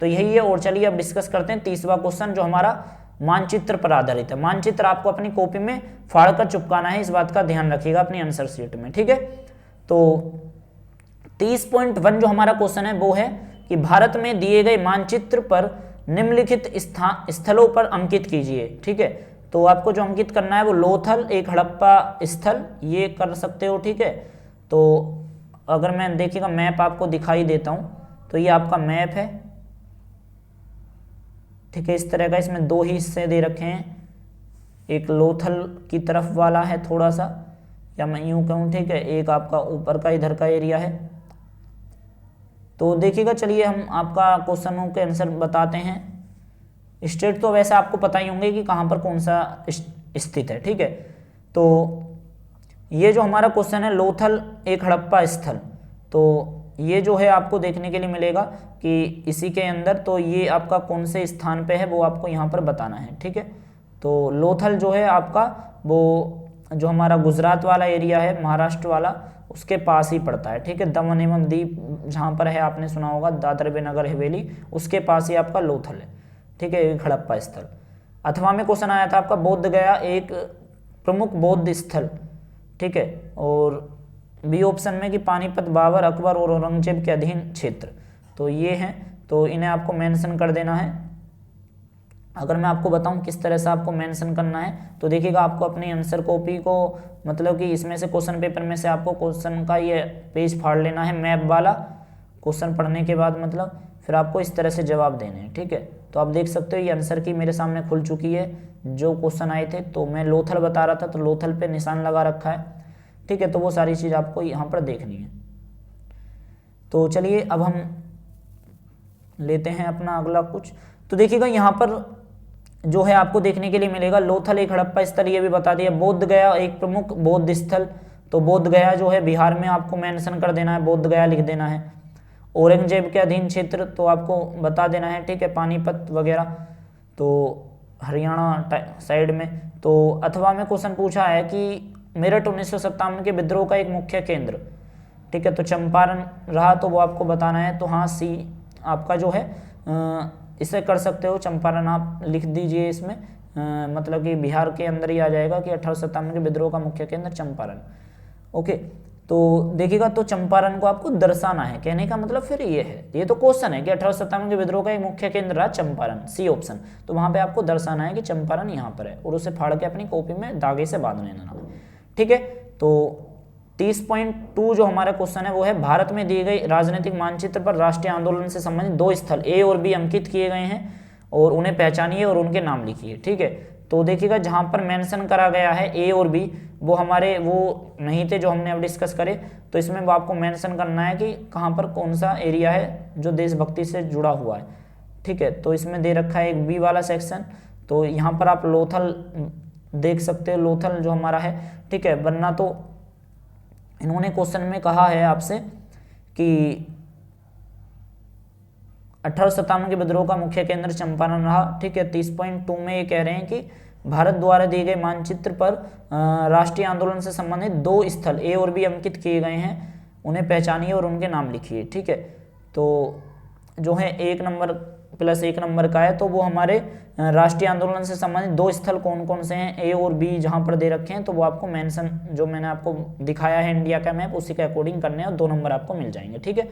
तो यही है। और चलिए अब डिस्कस करते हैं 30वां क्वेश्चन जो हमारा मानचित्र पर आधारित है। मानचित्र आपको अपनी कॉपी में फाड़कर चिपकाना है, इस बात का ध्यान रखिएगा अपनी आंसर शीट में, ठीक है। तो 30.1 जो हमारा क्वेश्चन है वो है कि भारत में दिए गए मानचित्र पर निम्नलिखित स्थलों पर अंकित कीजिए, ठीक है। तो आपको जो अंकित करना है वो लोथल, एक हड़प्पा स्थल, ये कर सकते हो, ठीक है। तो अगर मैं देखिएगा मैप आपको दिखाई देता हूं, तो ये आपका मैप है, ठीक है। इस तरह का इसमें दो ही हिस्से दे रखे हैं, एक लोथल की तरफ वाला है थोड़ा सा, या मैं यूं कहूँ, ठीक है, एक आपका ऊपर का इधर का एरिया है। तो देखिएगा, चलिए हम आपका क्वेश्चनों के आंसर बताते हैं। स्टेट तो वैसे आपको पता ही होंगे कि कहाँ पर कौन सा स्थित है, ठीक है। तो ये जो हमारा क्वेश्चन है लोथल एक हड़प्पा स्थल, तो ये जो है आपको देखने के लिए मिलेगा कि इसी के अंदर, तो ये आपका कौन से स्थान पे है वो आपको यहाँ पर बताना है, ठीक है। तो लोथल जो है आपका वो जो हमारा गुजरात वाला एरिया है, महाराष्ट्र वाला, उसके पास ही पड़ता है, ठीक है। दमन एवं दीव जहाँ पर है, आपने सुना होगा दादर व नगर हवेली, उसके पास ही आपका लोथल है, ठीक है, एक हड़प्पा स्थल। अथवा में क्वेश्चन आया था आपका बोध गया एक प्रमुख बौद्ध स्थल, ठीक है। और बी ऑप्शन में कि पानीपत, बाबर, अकबर और औरंगजेब के अधीन क्षेत्र, तो ये हैं, तो इन्हें आपको मेंशन कर देना है। अगर मैं आपको बताऊं किस तरह से आपको मेंशन करना है, तो देखिएगा आपको अपनी आंसर कॉपी को, मतलब कि इसमें से क्वेश्चन पेपर में से आपको क्वेश्चन का ये पेज फाड़ लेना है मैप वाला, क्वेश्चन पढ़ने के बाद मतलब फिर आपको इस तरह से जवाब देने हैं, ठीक है। तो आप देख सकते हो ये आंसर की मेरे सामने खुल चुकी है, जो क्वेश्चन आए थे, तो मैं लोथल बता रहा था तो लोथल पे निशान लगा रखा है, ठीक है। तो वो सारी चीज़ आपको यहाँ पर देखनी है। तो चलिए अब हम लेते हैं अपना अगला कुछ। तो देखिएगा यहाँ पर जो है आपको देखने के लिए मिलेगा लोथल एक हड़प्पा स्थल, ये भी बता दिया। बोध गया एक प्रमुख बौद्ध स्थल, तो बोध गया जो है बिहार में आपको मेंशन कर देना है, बोध गया लिख देना है। औरंगजेब के अधीन क्षेत्र तो आपको बता देना है, ठीक है, पानीपत वगैरह, तो हरियाणा साइड में। तो अथवा में क्वेश्चन पूछा है कि मेरठ 1957 के विद्रोह का एक मुख्य केंद्र, ठीक है, तो चंपारण रहा, तो वो आपको बताना है। तो हाँ, सी आपका जो है इसे कर सकते हो, चंपारण आप लिख दीजिए इसमें, मतलब कि बिहार के अंदर ही आ जाएगा कि 1857 के विद्रोह का मुख्य केंद्र चंपारण, ओके। तो देखिएगा, तो चंपारण को आपको दर्शाना है, कहने का मतलब फिर ये है, ये तो क्वेश्चन है कि 1857 के विद्रोह का एक मुख्य केंद्र रहा चंपारण, सी ऑप्शन, तो वहां पे आपको दर्शाना है कि चंपारण यहाँ पर है, और उसे फाड़ के अपनी कॉपी में दागे से बांध लेना, ठीक है। तो 30.2 जो हमारा क्वेश्चन है वो है भारत में दिए गए राजनीतिक मानचित्र पर राष्ट्रीय आंदोलन से संबंधित दो स्थल ए और बी अंकित किए गए हैं और उन्हें पहचानिए और उनके नाम लिखिए, ठीक है। तो देखिएगा जहां पर मेंशन करा गया है ए और बी, वो हमारे वो नहीं थे जो हमने अब डिस्कस करे, तो इसमें वो आपको मेंशन करना है कि कहां पर कौन सा एरिया है जो देशभक्ति से जुड़ा हुआ है, ठीक है। तो इसमें दे रखा है एक बी वाला सेक्शन, तो यहाँ पर आप लोथल देख सकते हो, लोथल जो हमारा है, ठीक है। वरना तो इन्होंने क्वेश्चन में कहा है आपसे कि 1857 के विद्रोह का मुख्य केंद्र चंपारण रहा, ठीक है। 30.2 में ये कह रहे हैं कि भारत द्वारा दिए गए मानचित्र पर राष्ट्रीय आंदोलन से संबंधित दो स्थल ए और बी अंकित किए गए हैं, उन्हें पहचानिए और उनके नाम लिखिए, ठीक है। तो जो है 1 नंबर प्लस 1 नंबर का है, तो वो हमारे राष्ट्रीय आंदोलन से संबंधित दो स्थल कौन कौन से हैं, ए और बी जहां पर दे रखे हैं, तो वो आपको मेंशन जो मैंने आपको दिखाया है इंडिया का मैप, उसी के अकॉर्डिंग करने हैं और 2 नंबर आपको मिल जाएंगे, ठीक है।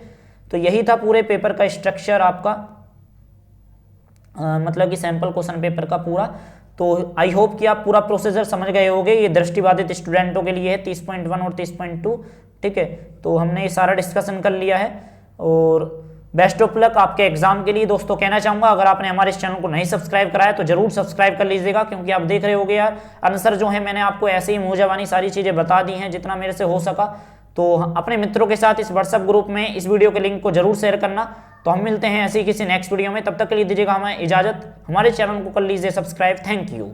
तो यही था पूरे पेपर का स्ट्रक्चर आपका, मतलब कि सैंपल क्वेश्चन पेपर का पूरा। तो आई होप कि आप पूरा प्रोसीजर समझ गए होंगे। ये दृष्टिबाधित स्टूडेंटों के लिए है 30.1 और 30.2, ठीक है। तो हमने ये सारा डिस्कशन कर लिया है और बेस्ट ऑफ लक आपके एग्जाम के लिए। दोस्तों कहना चाहूंगा अगर आपने हमारे इस चैनल को नहीं सब्सक्राइब कराया तो जरूर सब्सक्राइब कर लीजिएगा, क्योंकि आप देख रहे होगे यार आंसर जो है मैंने आपको ऐसे ही मुंह जबानी सारी चीजें बता दी हैं जितना मेरे से हो सका। तो अपने मित्रों के साथ इस व्हाट्सएप ग्रुप में इस वीडियो के लिंक को जरूर शेयर करना। तो हम मिलते हैं ऐसे ही किसी नेक्स्ट वीडियो में, तब तक के लिए दीजिएगा हमें इजाजत। हमारे चैनल को कर लीजिए सब्सक्राइब। Thank you.